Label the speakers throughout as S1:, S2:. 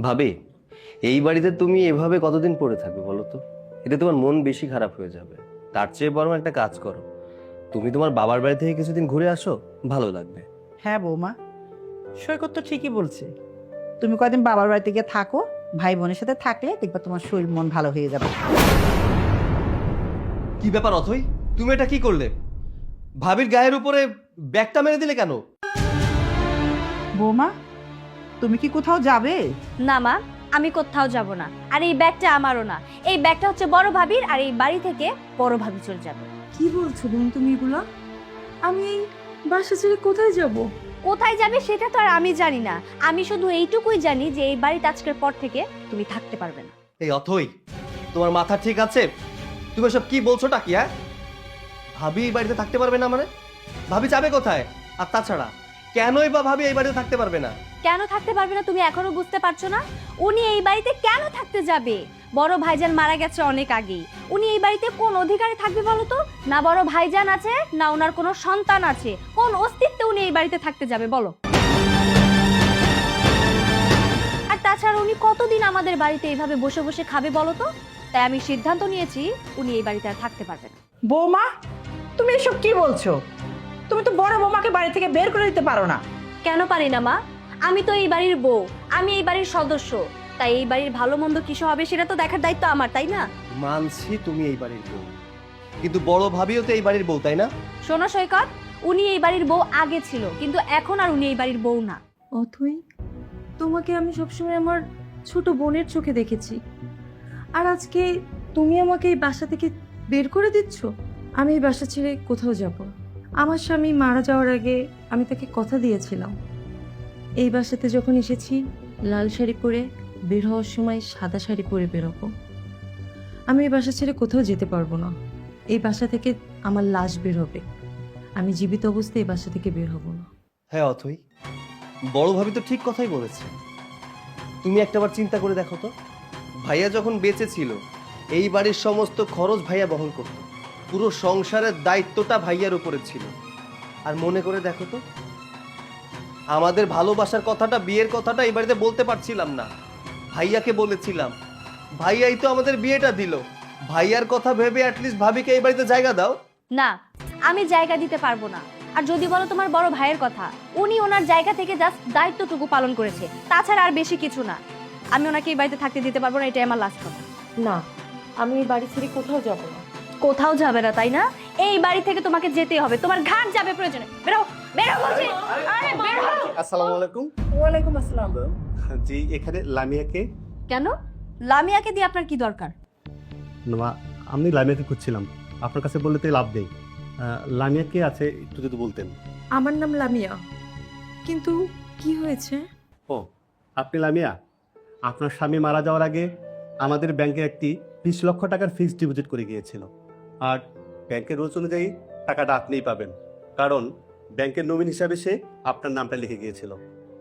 S1: ভাবি, এই বাড়িতে তুমি এভাবে কতদিন পড়ে থাকবে বলো তো? এতে তোমার মন বেশি খারাপ হয়ে যাবে। তার চেয়ে বরং একটা কাজ করো, তুমি তোমার বাবার বাড়ি থেকে কিছুদিন ঘুরে আসো, ভালো লাগবে।
S2: হ্যাঁ বৌমা, সৈকত তো ঠিকই বলছে। তুমি কয়দিন বাবার বাড়িতে গিয়ে থাকো, ভাই বোনের সাথে থাকলে দেখবা তোমার শরীর মন ভালো হয়ে যাবে।
S1: কি ব্যাপার অথই, তুমি এটা কি করলে? ভাবির গায়ের উপরে ব্যাগটা মেরে দিলে কেন?
S2: বৌমা, তুমি কি কোথাও যাবে?
S3: না মা, আমি কোথাও যাব না। আর এই ব্যাগটা আমারও না, এই ব্যাগটা হচ্ছে বড় ভাবির। আর এই বাড়ি থেকে বড় ভাবি চলে যাবে।
S4: কি বলছো বোন তুমি এগুলা? আমি এই বাসা ছেড়ে কোথায় যাব?
S3: কোথায় যাবে সেটা তো আর আমি জানি না। আমি শুধু এইটুকুই জানি যে এই বাড়িতে আজকের পর থেকে তুমি থাকতে পারবে না।
S1: এই অথই, তোমার মাথা ঠিক আছে? তুমি সব কি বলছোটা কি? হ্যাঁ, ভাবি এই বাড়িতে থাকতে পারবে না মানে? ভাবি যাবে কোথায়? আর তাছাড়া কেনই বা ভাবি এই বাড়িতে থাকতে পারবে না?
S3: কেন থাকতে পারবে না তুমি এখনো বুঝতে পারছো না? উনি এই বাড়িতে কেন থাকতে যাবে? বড় ভাইজান মারা গেছে অনেক আগেই। উনি এই বাড়িতে কোন অধিকারে থাকবে বলো তো? না বড় ভাইজান আছে, না ওনার কোনো সন্তান আছে। কোন অস্তিত্বে উনি এই বাড়িতে থাকতে যাবে বলো? আর তাছাড়া উনি কতদিন আমাদের বাড়িতে এইভাবে বসে বসে খাবে বলো তো? তাই আমি সিদ্ধান্ত নিয়েছি উনি এই বাড়িতে আর থাকতে পারবে না।
S2: বৌমা, তুমি এসব কি বলছো? তুমি তো বড় বৌমাকে বাড়ি থেকে বের করে দিতে পারো না।
S3: কেন পারি না মা? আমি তো এই বাড়ির বউ, আমি এই বাড়ির সদস্য। তাই এই বাড়ির ভালো মন্দ কিছু হবে সেটা তো দেখার দায়িত্ব আমার, তাই না?
S1: মানছি তুমি এই বাড়ির বউ, কিন্তু বড় ভাবিও তো এই বাড়ির বউ, তাই না?
S3: শোনো সৈকত, উনি এই বাড়ির বউ আগে ছিল, কিন্তু এখন আর উনি এই বাড়ির বউ না।
S4: অথই, তোমাকে আমি সবসময় আমার ছোট বোনের চোখে দেখেছি, আর আজকে তুমি আমাকে এই বাসা থেকে বের করে দিচ্ছ। আমি এই বাসা ছেড়ে কোথাও যাব না। আমার স্বামী মারা যাওয়ার আগে আমি তাকে কথা দিয়েছিলাম, এই বাসাতে যখন এসেছি লাল শাড়ি পরে, বের হওয়ার সময় সাদা শাড়ি পরে বেরোবো। আমি এই বাসা ছেড়ে কোথাও যেতে পারবো না। এই বাসা থেকে আমার লাশ বের হবে, আমি জীবিত অবস্থায় এই বাসা থেকে বের হব না।
S1: হ্যাঁ অথই, বড় ভাবি তো ঠিক কথাই বলেছে। তুমি একটাবার চিন্তা করে দেখো তো, ভাইয়া যখন বেঁচে ছিল এই বাড়ির সমস্ত খরচ ভাইয়া বহন করত, পুরো সংসারের দায়িত্বটা ভাইয়ার উপরে ছিল। আর মনে করে দেখো তো, আমাদের ভালোবাসার কথাটা, বিয়ের কথাটা এই বাড়িতে বলতে পারছিলাম না, ভাইয়াকে বলেছিলাম। ভাইয়াই তো আমাদের বিয়েটা দিল। ভাইয়ার কথা ভেবে অ্যাটলিস্ট ভাবিকে এই বাড়িতে জায়গা দাও।
S3: না, আমি জায়গা দিতে পারবো না। আর যদি বলো তোমার বড় ভাইয়ের কথা, উনি ওনার জায়গা থেকে জাস্ট দায়িত্বটুকু পালন করেছে, তাছাড়া আর বেশি কিছু না। আমি ওনাকে এই বাড়িতে থাকতে দিতে পারবো না, এটাই আমার লাস্ট কথা।
S4: না, আমি এই বাড়ি ছেড়ে কোথাও যাব না।
S3: কোথাও যাবে না তাই না? এই বাড়ি থেকে তোমাকে যেতে হবে, তোমার ঘাট যাবে প্রয়োজনে। বেরো, বেরো বলছি। আরে বেরো।
S5: আসসালামু আলাইকুম।
S2: ওয়ালাইকুম আসসালাম।
S5: জি, এখানে লামিয়াকে?
S3: কেন? লামিয়াকে দিয়ে আপনার কি দরকার?
S5: না, আমি লামিয়াকে খুঁজছিলাম, আপনার কাছে বললে তো লাভ নেই। লামিয়া কে আছে একটু যদি বলতেন।
S4: আমার নাম লামিয়া, কিন্তু কি হয়েছে?
S5: ও, আপনি লামিয়া? আপনার স্বামী মারা যাওয়ার আগে আমাদের ব্যাংকে একটি 20 লক্ষ টাকার ফিক্সড ডিপোজিট করে গিয়েছিল, আর ব্যাংকের রুলস অনুযায়ী টাকাটা আপনিই পাবেন, কারণ ব্যাংকের নমিন হিসাবে সে আপনার নামটা লিখে গিয়েছিল।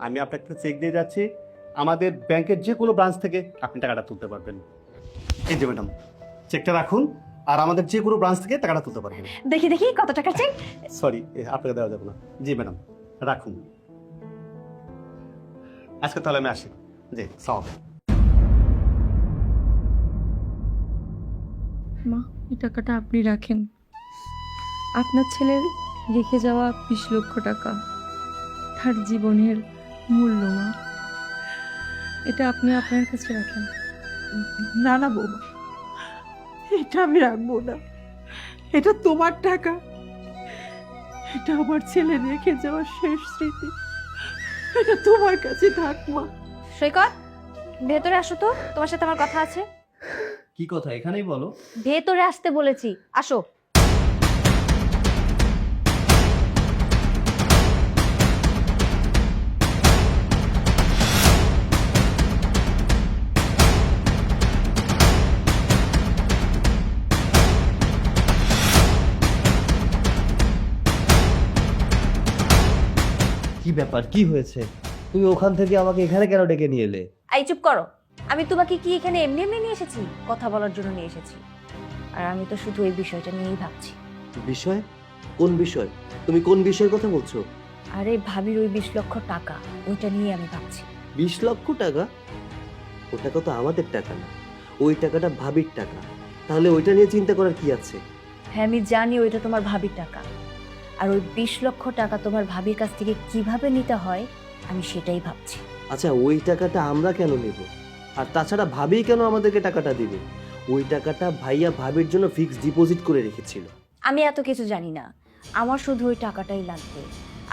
S5: আমি আপনাকে চেক দিয়ে যাচ্ছি, আমাদের ব্যাংকের যে কোনো ব্রাঞ্চ থেকে আপনি টাকাটা তুলতে পারবেন। এই যে ম্যাডাম, চেকটা রাখুন, আর আমাদের যে কোনো ব্রাঞ্চ থেকে টাকাটা তুলতে পারবেন।
S3: দেখি দেখি কত টাকা চেক।
S5: সরি, আপনাকে দেওয়া যাবে না। জি ম্যাডাম, রাখুন। আজকে তাহলে আমি আসি। জি, সালাম।
S4: মা, এই টাকাটা আপনি রাখেন। আপনার ছেলের রেখে যাওয়া 20 লক্ষ টাকা, তার জীবনের মূল্য। মা, এটা আপনি আপনার কাছে রাখেন।
S2: না না বৌমা, এটা আমি রাখবো না। এটা তোমার টাকা, এটা আমার ছেলে রেখে যাওয়ার শেষ স্মৃতি। এটা তোমার কাছে থাক মা।
S3: সৈকত, ভেতরে আসো তো, তোমার সাথে আমার কথা আছে।
S1: কি কথা, এখানেই বলো।
S3: ভেতরে আসতে বলেছি, আসো।
S1: কি ব্যাপার, কি হয়েছে? তুমি ওখান থেকে আমাকে এখানে কেন ডেকে নিয়ে এলে?
S3: এই চুপ করো। আমি তোমাকে কি এখানে এমনি এমনি নিয়ে এসেছি? কথা বলার জন্য নিয়ে এসেছি। আর আমি তো শুধু এই বিষয়টা নিয়েই ভাবছি।
S1: বিষয়? কোন বিষয়? তুমি কোন বিষয়ের কথা বলছো?
S3: আরে ভাবির ওই 20 লক্ষ টাকা, ওইটা নিয়ে আমি ভাবছি।
S1: 20 লক্ষ টাকা? ও টাকা তো আমাদের টাকা না, ওই টাকাটা ভাবির টাকা। তাহলে ওইটা নিয়ে চিন্তা করার কি আছে?
S3: হ্যাঁ আমি জানি ওইটা তোমার ভাবির টাকা, আর ওই 20 লক্ষ টাকা তোমার ভাবির কাছ থেকে কিভাবে নিতে হয় আমি সেটাই ভাবছি।
S1: আচ্ছা, ওই টাকাটা আমরা কেন নেব? আর তাছাড়া ভাবি কেন আমাদেরকে টাকাটা দিবে? ওই টাকাটা ভাইয়া ভাবির জন্য ফিক্সড ডিপোজিট করে রেখেছিল।
S3: আমি এত কিছু জানি না, আমার শুধু ওই টাকাটাই লাগবে।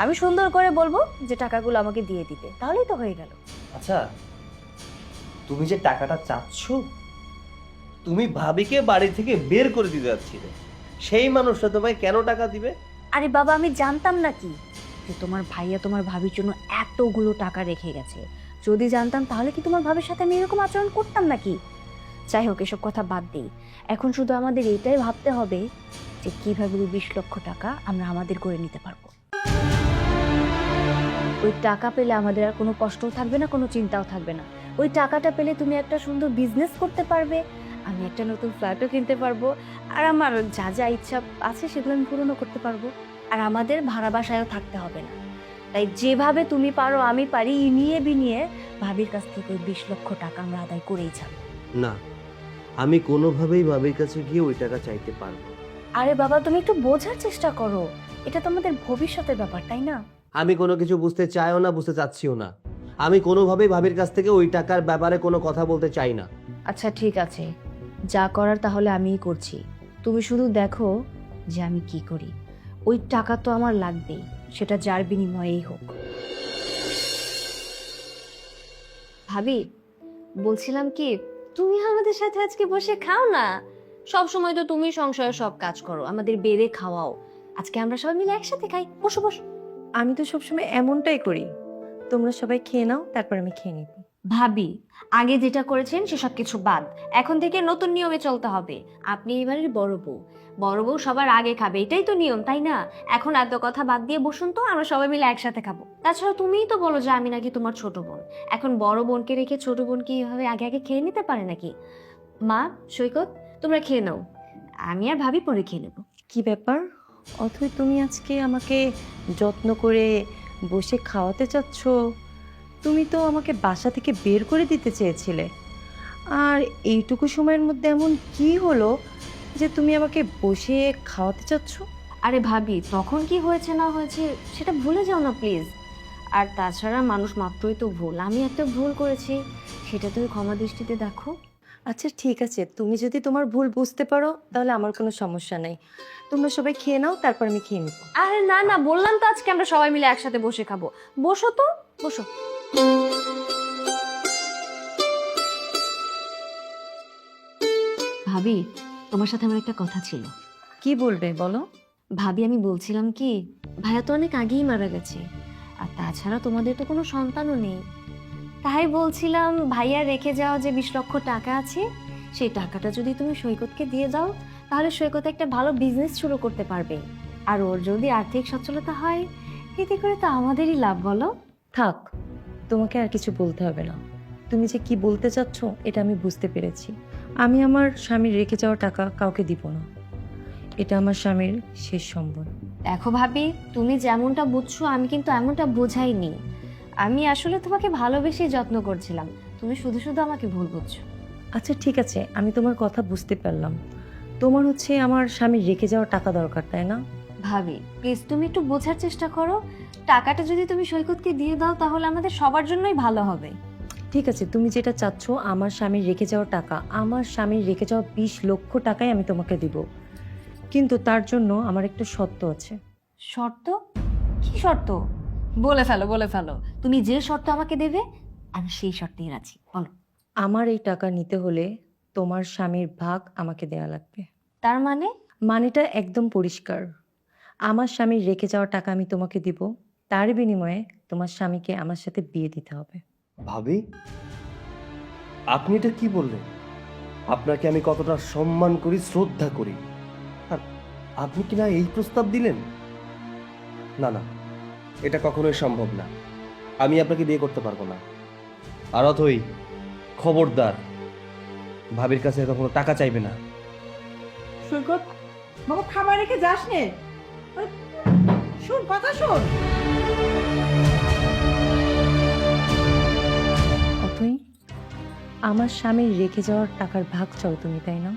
S3: আমি সুন্দর করে বলবো যে টাকাগুলো আমাকে দিয়ে দিতে, তাহলেই তো হয়ে গেল।
S1: আচ্ছা, তুমি যে টাকাটা চাচ্ছ, তুমি ভাবিকে বাড়ি থেকে বের করে দিতে যাচ্ছিলে, সেই মানুষটা তোমায় কেন টাকা দিবে?
S3: আরে বাবা, আমি জানতাম নাকি যে তোমার ভাইয়া তোমার ভাবির জন্য এতগুলো টাকা রেখে গেছে? যদি জানতাম তাহলে কি তোমার ভাবির সাথে আমি এরকম আচরণ করতাম নাকি? যাই হোক, এসব কথা বাদ দিই। এখন শুধু আমাদের এইটাই ভাবতে হবে যে কিভাবে ওই 20 লক্ষ টাকা আমরা আমাদের করে নিতে পারবো। ওই টাকা পেলে আমাদের আর কোনো কষ্টও থাকবে না, কোনো চিন্তাও থাকবে না। ওই টাকাটা পেলে তুমি একটা সুন্দর বিজনেস করতে পারবে, আমি একটা নতুন ফ্ল্যাটও কিনতে পারবো, আর আমার যা যা ইচ্ছা আছে সেগুলো আমি পূরণও করতে পারবো। আর আমাদের ভাড়া বাসায়ও থাকতে হবে না। তাই যেভাবে তুমি পারো আমি পারি, নিয়ে বিনিয়ে ভাবির কাছ থেকে ওই 20 লক্ষ টাকা আমরা আদায় করেই যাব।
S1: না, আমি কোনোভাবেই ভাবির কাছে গিয়ে ওই টাকা চাইতে পারবো না।
S3: আরে বাবা, তুমি একটু বোঝার চেষ্টা করো, এটা তো আমাদের ভবিষ্যতের ব্যাপার, তাই না?
S1: আমি কোনো কিছু বুঝতে চাইও না, বুঝতে চাচ্ছিও না। আমি কোনোভাবেই ভাবির কাছ থেকে ওই টাকার ব্যাপারে কোনো কথা বলতে চাই না।
S3: আচ্ছা ঠিক আছে, যা করার তাহলে আমিই করছি। তুমি শুধু দেখো যে আমি কি করি। ওই টাকা তো আমার লাগবেই, সেটা যার বিনিময়েই হোক। ভাবি, বলছিলাম কি, তুমি আমাদের সাথে আজকে বসে খাও না। সব সময় তো তুমি সংসারে সব কাজ করো, আমাদের বেড়ে খাওয়াও। আজকে আমরা সবাই মিলে একসাথে খাই, বসো বসো।
S4: আমি তো সবসময় এমনটাই করি, তোমরা সবাই খেয়ে নাও, তারপর আমি খেয়ে নিব।
S3: ভাবি, আগে যেটা করেছেন সেসব কিছু বাদ, এখন থেকে নতুন নিয়মে চলতে হবে। আপনি এবারের বড় বউ, বড় বউ সবার আগে খাবে, এটাই তো নিয়ম, তাই না? এখন এত কথা বাদ দিয়ে বসুন তো, আমরা সবাই মিলে একসাথে খাবো। তাছাড়া তুমিই তো বলো যে আমি নাকি তোমার ছোট বোন, এখন বড় বোনকে রেখে ছোট বোন কি এভাবে আগে আগে খেয়ে নিতে পারে নাকি? মা, সৈকত, তোমরা খেয়ে নাও, আমি আর ভাবি পরে খেয়ে নেবো।
S4: কি ব্যাপার অথই, তুমি আজকে আমাকে যত্ন করে বসে খাওয়াতে চাচ্ছ? তুমি তো আমাকে বাসা থেকে বের করে দিতে চেয়েছিলে, আর এইটুকু সময়ের মধ্যে এমন কি হলো যে তুমি আমাকে বসে খাওয়াতে চাচ্ছ?
S3: আরে ভাবি, তখন কি হয়েছে না হয়েছে সেটা ভুলে যাও না প্লিজ। আর তাছাড়া মানুষ মাত্রই তো ভুল, আমি একটা ভুল করেছি, সেটা তুমি ক্ষমা দৃষ্টিতে দেখো।
S4: আচ্ছা ঠিক আছে, তুমি যদি তোমার ভুল বুঝতে পারো তাহলে আমার কোনো সমস্যা নেই। তোমরা সবাই খেয়ে নাও, তারপর আমি খেয়ে নিব।
S3: আরে না না, বললাম তো আজকে আমরা সবাই মিলে একসাথে বসে খাবো। বসো তো, বসো। ভাবি, তোমার সাথে আমার একটা কথা ছিল।
S4: কি বলবে বলো?
S3: ভাবি, আমি বলছিলাম কি, ভাইয়া তো অনেক আগেই মারা গেছে, আর তাছাড়া তোমাদের তো কোনো সন্তানও নেই। তাই বলছিলাম, ভাইয়া রেখে যাওয়া যে 20 লক্ষ টাকা আছে, সেই টাকাটা যদি তুমি সৈকতকে দিয়ে দাও, তাহলে সৈকত একটা ভালো বিজনেস শুরু করতে পারবে। আর ওর যদি আর্থিক সচ্ছলতা হয়, এতে করে তো আমাদেরই লাভ, বলো?
S4: থাক, তোমাকে আর কিছু বলতে হবে না। তুমি যে কি বলতে চাচ্ছ এটা আমি বুঝতে পেরেছি। আমি আমার স্বামীর রেখে যাওয়া টাকা কাউকে দিব না, এটা আমার স্বামীর শেষ সম্বল।
S3: দেখো ভাবি, তুমি যেমনটা বুঝছো আমি কিন্তু এমনটা বোঝাইনি। আমি আসলে তোমাকে ভালোবেসে যত্ন করছিলাম, তুমি শুধু শুধু আমাকে ভুল বুঝছো।
S4: আচ্ছা ঠিক আছে, আমি তোমার কথা বুঝতে পারলাম। তোমার হচ্ছে আমার স্বামীর রেখে যাওয়া টাকা দরকার, তাই না?
S3: ভাবি প্লিজ, তুমি একটু বোঝার চেষ্টা করো। টাকাটা যদি তুমি সৈকতকে দিয়ে দাও তাহলে আমাদের সবার জন্যই ভালো হবে।
S4: ঠিক আছে, তুমি যেটা চাচ্ছ, আমার স্বামীর রেখে যাওয়া টাকা, আমার স্বামীর রেখে যাওয়া 20 লক্ষ টাকাই আমি তোমাকে দিব, কিন্তু তার জন্য আমার একটা শর্ত আছে।
S3: শর্ত? কি শর্ত? বলে ফেলো, বলে ফেলো। তুমি যে শর্ত আমাকে দেবে আমি সেই শর্তেই রাজি, বলো।
S4: আমার এই টাকা নিতে হলে তোমার স্বামীর ভাগ আমাকে দেয়া লাগবে।
S3: তার মানে?
S4: মানেটা একদম পরিষ্কার। আমার স্বামীর রেখে যাওয়া টাকা আমি তোমাকে দিব, তার বিনিময়ে তোমার স্বামীকে আমার সাথে বিয়ে দিতে হবে।
S1: ভাবি, আপনি এটা কি বললেন? আপনাকে আমি কতটা সম্মান করি, শ্রদ্ধা করি, আর আপনি কি না এই প্রস্তাব দিলেন? না না, এটা কখনোই সম্ভব না। আমি আপনাকে বিয়ে করতে পারবো না। আর অথই, খবরদার, ভাবির কাছে কখনো টাকা চাইবে না।
S2: সৈকত, বাবা খাবার রেখে যাস নে। আরে, শোন, কথা শোন।
S4: অথই, আমার স্বামীর রেখে যাওয়ার টাকার ভাগ চাও তুমি, তাই না?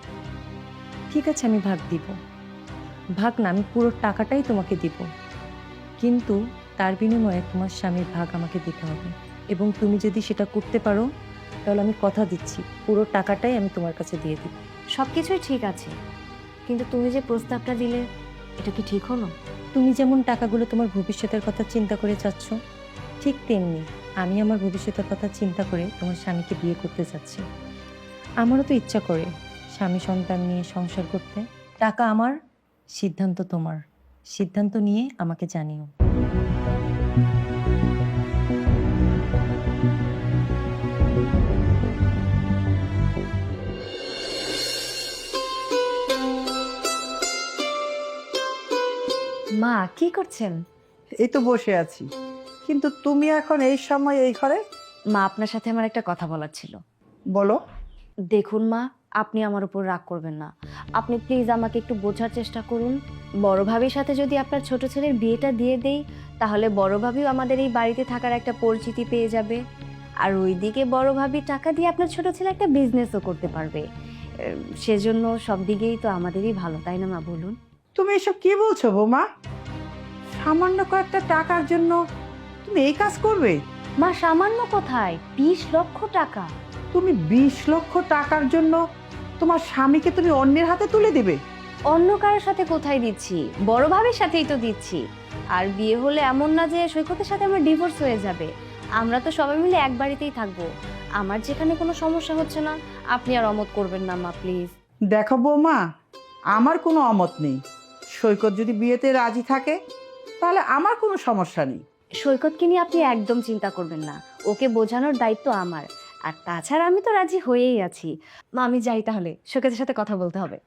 S4: ঠিক আছে, আমি ভাগ দিব। ভাগ না, আমি পুরো টাকাটাই তোমাকে দিব, কিন্তু তার বিনিময়ে তোমার স্বামীর ভাগ আমাকে দিতে হবে। এবং তুমি যদি সেটা করতে পারো তাহলে আমি কথা দিচ্ছি পুরো টাকাটাই আমি তোমার কাছে দিয়ে দিব।
S3: সব কিছুই ঠিক আছে, কিন্তু তুমি যে প্রস্তাবটা দিলে এটা কি ঠিক হলো?
S4: তুমি যেমন টাকাগুলো তোমার ভবিষ্যতের কথা চিন্তা করে চাচ্ছ, ঠিক তেমনি আমি আমার ভবিষ্যতের কথা চিন্তা করে তোমার স্বামীকে বিয়ে করতে চাচ্ছি। আমারও তো ইচ্ছা করে স্বামী সন্তান নিয়ে সংসার করতে। টাকা আমার, সিদ্ধান্ত তোমার। সিদ্ধান্ত নিয়ে আমাকে জানিও।
S3: মা কি করছেন?
S2: এই তো বসে আছি, কিন্তু তুমি এখন এই সময় এই ঘরে?
S3: মা আপনার সাথে আমার একটা কথা বলার ছিল।
S2: বলো।
S3: দেখুন মা, আপনি আমার উপর রাগ করবেন না। আপনি প্লিজ আমাকে একটু বোঝার চেষ্টা করুন। বড় ভাবির সাথে যদি আপনার ছোট ছেলের বিয়েটা দিয়ে দেই, তাহলে বড় ভাবিও আমাদের এই বাড়িতে থাকার একটা পরিচিতি পেয়ে যাবে। আর ওইদিকে বড় ভাবি টাকা দিয়ে আপনার ছোট ছেলে একটা বিজনেসও করতে পারবে। সেজন্য সব দিকেই তো আমাদেরই ভালো, তাই না মা বলুন?
S2: তুমি এসব কি বলছো বৌমা? সামান্য কয়েকটা টাকার জন্য তুমি এই কাজ করবে?
S3: মা সামান্য কোথায়, 20 লক্ষ টাকা।
S2: তুমি 20 লক্ষ টাকার জন্য তোমার স্বামীকে তুমি অন্যের হাতে তুলে দেবে?
S3: অন্য কারোর সাথে কোথায় দিচ্ছি, বড় ভাবির সাথেই তো দিচ্ছি। আর বিয়ে হলে এমন না যে সৈকতের সাথে আমার ডিভোর্স হয়ে যাবে। আমরা তো সবাই মিলে এক বাড়িতেই থাকবো। আমার যেখানে কোনো সমস্যা হচ্ছে না, আপনি আর অমত করবেন না মা প্লিজ।
S2: দেখো বৌমা, আমার কোনো অমত নেই। সৈকত যদি বিয়েতে রাজি থাকে তাহলে আমার কোনো সমস্যা নেই।
S3: সৈকতকে নিয়ে আপনি একদম চিন্তা করবেন না, ওকে বোঝানোর দায়িত্ব আমার। আর তাছাড়া আমি তো রাজি হয়েই আছি। মা আমি যাই তাহলে, সৈকতের সাথে কথা বলতে হবে।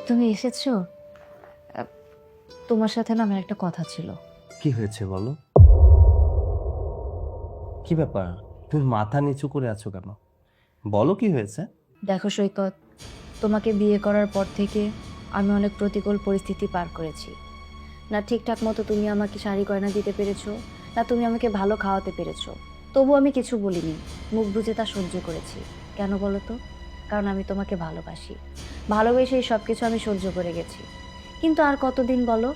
S3: তুমি এসেছো? তোমার সাথে না আমার একটা কথা ছিল।
S1: কি হয়েছে বলো? কি ব্যাপার, তুমি মাথা নিচু করে আছো কেন? বলো কি হয়েছে।
S3: দেখো সৈকত, তোমাকে বিয়ে করার পর থেকে আমি অনেক প্রতিকূল পরিস্থিতি পার করেছি। না ঠিকঠাক মতো তুমি আমাকে শাড়ি গয়না দিতে পেরেছো, না তুমি আমাকে ভালো খাওয়াতে পেরেছো। তবু আমি কিছু বলিনি, মুখ বুজে তা সহ্য করেছি। কেন বলো তো? কারণ আমি তোমাকে ভালোবাসি। ভালোবেসেই সব কিছু আমি সহ্য করে গেছি। কিন্তু আর কতদিন বলো?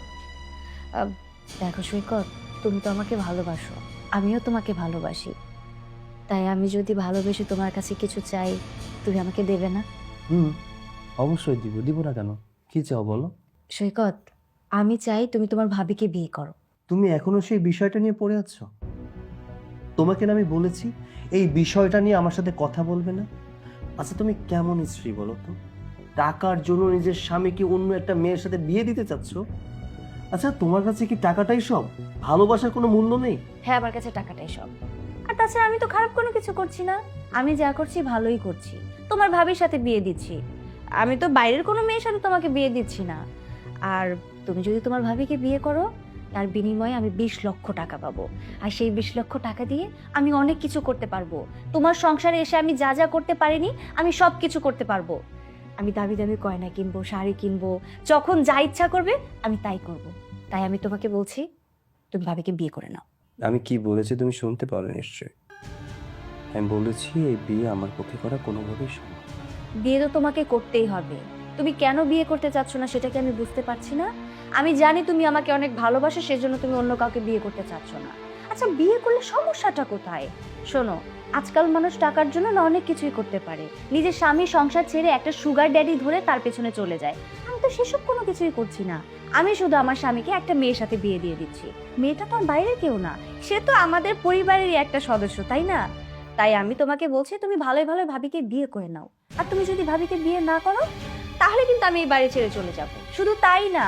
S3: দেখো সৈকত, তুমি তো আমাকে ভালোবাসো, আমিও তোমাকে ভালোবাসি। তাই আমি যদি ভালোবেসে তোমার কাছে কিছু চাই, তুমি আমাকে দেবে না?
S1: অবশ্যই দিব, দিব না কেন? কি চাও বলো।
S3: সৈকত, আমি চাই তুমি তোমার ভাবিকে বিয়ে করো।
S1: তুমি এখনো সেই বিষয়টা নিয়ে পড়ে আছো? তোমাকে না আমি বলেছি এই বিষয়টা নিয়ে আমার সাথে কথা বলবে না? আচ্ছা তুমি কেমন স্ত্রী বলো তো? টাকার জন্য নিজের স্বামীকে অন্য একটা মেয়ের সাথে বিয়ে দিতে চাচ্ছ? আচ্ছা তোমার কাছে কি টাকাটাই সব? ভালোবাসার কোনো মূল্য নেই?
S3: হ্যাঁ, আমার কাছে টাকাটাই সব। আর তাছাড়া আমি তো খারাপ কোনো কিছু করছি না। আমি যা করছি ভালোই করছি। তোমার ভাবির সাথে বিয়ে দিচ্ছি, আমি তো বাইরের কোনো মেয়ের সাথে তোমাকে বিয়ে দিচ্ছি না। আর তুমি যদি তোমার ভাবিকে বিয়ে করো, তার বিনিময়ে আমি 20 লক্ষ টাকা পাবো। আর সেই 20 লক্ষ টাকা দিয়ে আমি অনেক কিছু করতে পারবো। তোমার সংসারে এসে আমি যা যা করতে পারিনি, আমি সব কিছু করতে পারবো। আমি দামি দামি গয়না কিনবো, শাড়ি কিনবো, যখন যা ইচ্ছা করবে আমি তাই করব। তাই আমি তোমাকে বলছি, তুমি ভাবিকে বিয়ে করে নাও।
S1: আমি কি বলেছি তুমি শুনতে পারো নিশ্চয়ই। আমি বলেছি এই বিয়ে আমার পক্ষে করা কোনোভাবেই সম্ভব।
S3: বিয়ে তো তোমাকে করতেই হবে। তুমি কেন বিয়ে করতে চাচ্ছ না সেটা কি আমি বুঝতে পারছি না? আমি জানি তুমি আমাকে অনেক ভালোবাসো, সেজন্য তুমি অন্য কাউকে বিয়ে করতে চাচ্ছ না। আচ্ছা বিয়ে করলে সমস্যাটা কোথায়? শোনো, আজকাল মানুষ টাকার জন্য না অনেক কিছুই করতে পারে। নিজের স্বামী সংসার ছেড়ে একটা সুগার ড্যাডি ধরে তার পেছনে চলে যায়। আমি তো সেসব কোনো কিছুই করছি না। আমি শুধু আমার স্বামীকে একটা মেয়ের সাথে বিয়ে দিয়ে দিচ্ছি। মেয়েটা তো আর বাইরের কেউ না, সে তো আমাদের পরিবারেরই একটা সদস্য, তাই না? তাই আমি তোমাকে বলছি তুমি ভালোই ভালো ভাবিকে বিয়ে করে নাও। আর তুমি যদি ভাবিকে বিয়ে না করো, তাহলে কিন্তু আমি এই বাড়ি ছেড়ে চলে যাব। শুধু তাই না,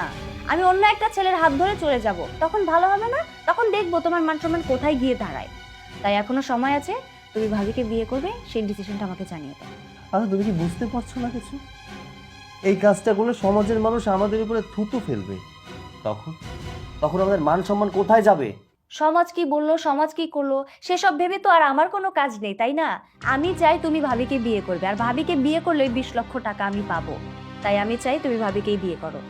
S3: আমি অন্য একটা ছেলের হাত ধরে চলে যাব। তখন ভালো হবে না? তখন দেখবো তোমার মান সম্মান কোথায় গিয়ে দাঁড়ায়। তাই এখনো সময় আছে, তুমি ভাবিকে বিয়ে করবে, সেই ডিসিশনটা আমাকে জানিয়ে দাও।
S1: আচ্ছা তুমি কি বুঝতে পারছো না কিছু? এই কাজটা করলে সমাজের মানুষ আমাদের উপরে থুতু ফেলবে। তখন তখন আমাদের মান সম্মান কোথায় যাবে?
S3: সমাজ কি বললো, সমাজ কি করলো, সেসব ভেবে তো আর আমার কোনো কাজ নেই, তাই না? আমি চাই তুমি ভাবিকে বিয়ে করবে, আর ভাবিকে বিয়ে করলে 20 লক্ষ টাকা আমি পাবো। তাই আমি চাই তুমি ভাবিকেই বিয়ে করো।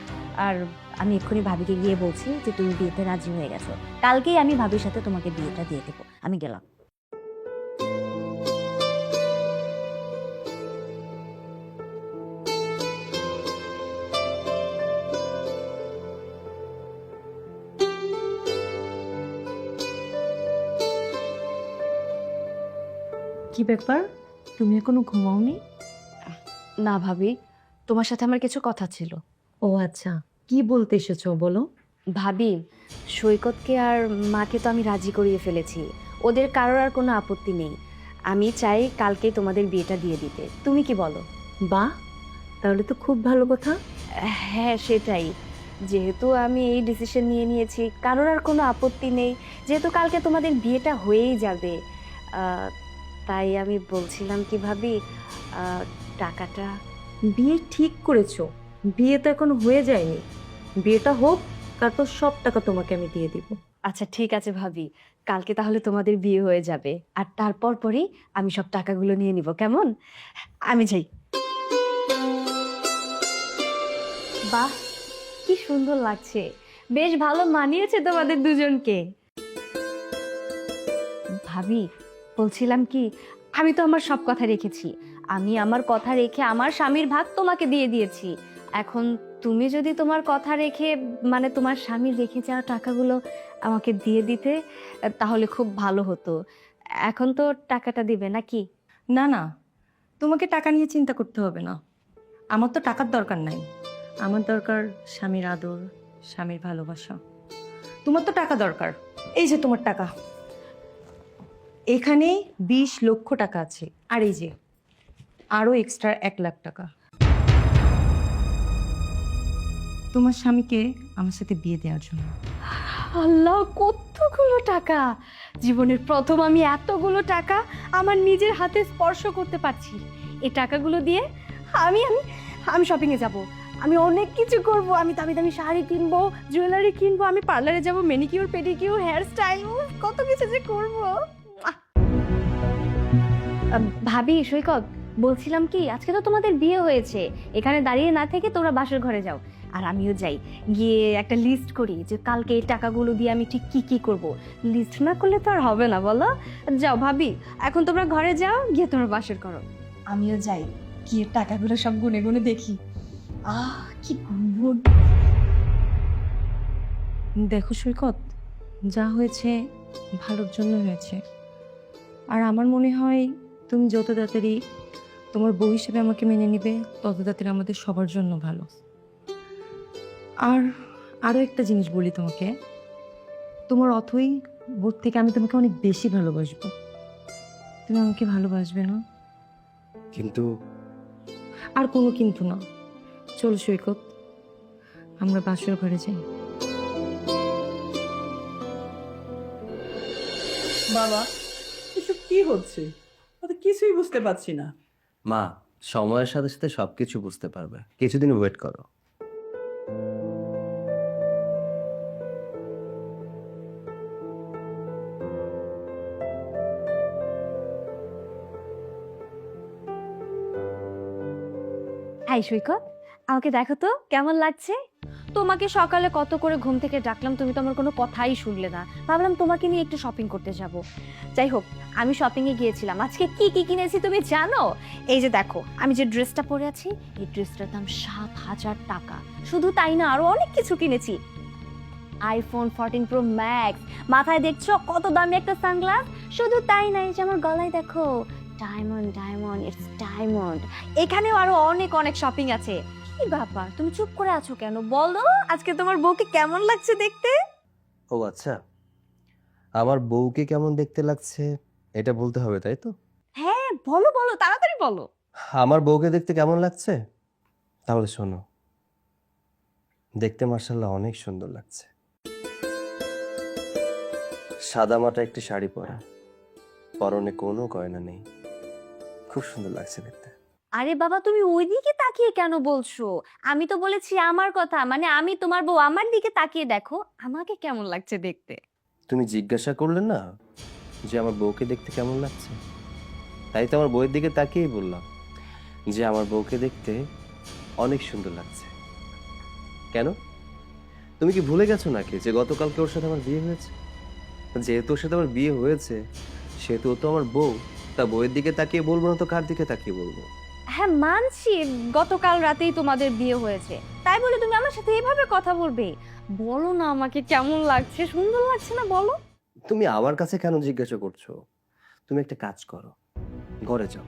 S3: আর আমি এক্ষুনি ভাবিকে গিয়ে বলছি যে তুমি বিয়েতে রাজি হয়ে গেছো। কালকেই আমি ভাবির সাথে তোমাকে বিয়েটা দিয়ে দেবো। আমি গেলাম।
S4: কি ব্যাপার, তুমি এখনো ঘুমাওনি?
S3: না ভাবি, তোমার সাথে আমার কিছু কথা ছিল।
S4: ও আচ্ছা, কি বলতে এসেছো বলো।
S3: ভাবি, সৈকতকে আর মাকে তো আমি রাজি করিয়ে ফেলেছি। ওদের কারোর আর কোনো আপত্তি নেই। আমি চাই কালকে তোমাদের বিয়েটা দিয়ে দিতে। তুমি কি বলো?
S4: বাহ, তাহলে তো খুব ভালো কথা।
S3: হ্যাঁ সেটাই। যেহেতু আমি এই ডিসিশন নিয়ে নিয়েছি, কারোর আর কোনো আপত্তি নেই, যেহেতু কালকে তোমাদের বিয়েটা হয়েই যাবে, তাই আমি বলছিলাম কি ভাবি, টাকাটা।
S4: বিয়ে ঠিক করেছো, বিয়ে তো এখন হয়ে যায়নি। বিয়েটা হোক, তারপর সব টাকা তোমাকে আমি দিয়ে দিব।
S3: আচ্ছা ঠিক আছে ভাবি, কালকে তাহলে তোমাদের বিয়ে হয়ে যাবে, আর তারপর পরেই আমি সব টাকাগুলো নিয়ে নিব, কেমন? আমি যাই। বাহ, কি সুন্দর লাগছে, বেশ ভালো মানিয়েছে তোমাদের দুজনকে। ভাবি, বলছিলাম কি, আমি তো আমার সব কথা রেখেছি। আমি আমার কথা রেখে আমার স্বামীর ভাগ তোমাকে দিয়ে দিয়েছি। এখন তুমি যদি তোমার কথা রেখে, মানে তোমার স্বামীর রেখে যাওয়া টাকাগুলো আমাকে দিয়ে দিতে, তাহলে খুব ভালো হতো। এখন তো টাকাটা দিবে নাকি?
S4: না না, তোমাকে টাকা নিয়ে চিন্তা করতে হবে না। আমার তো টাকার দরকার নাই, আমার দরকার স্বামীর আদর, স্বামীর ভালোবাসা। তোমার তো টাকা দরকার, এই যে তোমার টাকা। এখানে 20 লক্ষ টাকা আছে, আর এই যে আরো এক্সট্রা 1 লাখ টাকা তোমার স্বামীকে আমার সাথে বিয়ে দেওয়ার জন্য।
S3: আল্লাহ, কতগুলো টাকা! জীবনের প্রথম আমি এতগুলো টাকা আমার নিজের হাতে স্পর্শ করতে পারছি। এই টাকাগুলো দিয়ে আমি আমি আমি শপিংয়ে যাব, আমি অনেক কিছু করব। আমি দামি দামি শাড়ি কিনবো, জুয়েলারি কিনবো, আমি পার্লারে যাব, ম্যানিকিউর পেডিকিউর, হেয়ার স্টাইল, কত কিছু যে করব। ভাবি, সৈকত, বলছিলাম কি, আজকে তো তোমাদের বিয়ে হয়েছে, এখানে দাঁড়িয়ে না থেকে তোমরা বাসর ঘরে যাও, আর আমিও যাই, গিয়ে একটা লিস্ট করি যে কালকে এই টাকাগুলো দিয়ে আমি ঠিক কি কি করব। লিস্ট না করলে তো আর হবে না, বলো? যাও ভাবি, এখন তোমরা ঘরে যাও, গিয়ে তোমরা বাসর করো। আমিও যাই, গিয়ে টাকাগুলো সব গুনে গুনে দেখি। কি গুনগুন!
S4: দেখো সৈকত, যা হয়েছে ভালোর জন্য হয়েছে। আর আমার মনে হয় তুমি যত তাড়াতাড়ি তোমার বউ হিসেবে আমাকে মেনে নিবে, তত তাড়াতাড়ি আমাদের সবার জন্য ভালো। আর আরও একটা জিনিস বলি তোমাকে, তোমার অথই বোধ থেকে আমি তোমাকে অনেক বেশি ভালোবাসবো। তুমি আমাকে ভালোবাসবে না?
S1: কিন্তু
S4: আর কোনো কিন্তু না। চলো সৈকত, আমরা বাসর ঘরে যাই।
S2: বাবা, এসব কি হচ্ছে? আমি কিছুই বুঝতে পারছি না।
S1: মা, সময়ের সাথে সাথে সবকিছু বুঝতে পারবে, কিছুদিন ওয়েট করো।
S3: হাই সৈকত, আমাকে দেখো তো কেমন লাগছে। তোমাকে সকালে কত করে ঘুম থেকে ডাকলাম, তুমি তো আমার কোনো কথাই শুনলে না। ভাবলাম তোমাকে নিয়ে একটু শপিং করতে যাব। যাই হোক, আমি শপিং এ গিয়েছিলাম। আজকে কি কি কিনেছি তুমি জানো? এই যে দেখো, আমি যে ড্রেসটা পরে আছি, এই ড্রেসটার দাম 7,000 টাকা। শুধু তাই না, আরো অনেক কিছু কিনেছি। আইফোন 14 প্রো ম্যাক্স, মাথায় দেখছো কত দামি একটা সানগ্লাস। শুধু তাই না, এই যে আমার গলায় দেখো, ডায়মন্ড ডায়মন্ড, ইটস ডায়মন্ড। এখানেও আরো অনেক অনেক শপিং আছে। কি ব্যাপার, তুমি চুপ করে আছো কেন? বলো, আজকে তোমার বউকে কেমন লাগছে দেখতে?
S1: ও আচ্ছা, আমার বউকে কেমন দেখতে লাগছে এটা বলতে হবে, তাই তো?
S3: হ্যাঁ বলো বলো, তাড়াতাড়ি বলো।
S1: আমার বউকে দেখতে কেমন লাগছে তাহলে শোনো। দেখতে মার্শাল্লাহ অনেক সুন্দর লাগছে। সাদামাটা একটি শাড়ি পরা, পরনে কোনো গয়না নেই, খুব সুন্দর লাগছে দেখতে।
S3: আরে বাবা, তুমি ওইদিকে তাকিয়ে কেন বলছো? আমি তো বলেছি আমার কথা, মানে আমি তোমার বউ, আমার দিকে তাকিয়ে দেখো আমাকে কেমন লাগছে দেখতে।
S1: তুমি জিজ্ঞাসা করলে না যে আমার বউকে দেখতে কেমন লাগছে, তাই তো আমার বউয়ের দিকে তাকিয়েই বললাম যে আমার বউকে দেখতে অনেক সুন্দর লাগছে। কেন, তুমি কি ভুলে গেছো নাকি যে গতকালকে ওর সাথে আমার বিয়ে হয়েছে? যেহেতু ওর সাথে আমার বিয়ে হয়েছে সেহেতু ও তো আমার বউ, তা বউয়ের দিকে তাকিয়ে বলবো না তো কার দিকে তাকিয়ে বলবো?
S3: হ্যাঁ মানছি, গতকাল রাতেই তোমাদের বিয়ে হয়েছে, তাই বলে তুমি আমার সাথে এইভাবে কথা বলবে? বলো না আমাকে কেমন লাগছে, সুন্দর লাগছে না বলো?
S1: তুমি আমার কাছে কেন জিজ্ঞাসা করছো? তুমি একটা কাজ করো, ঘরে যাও,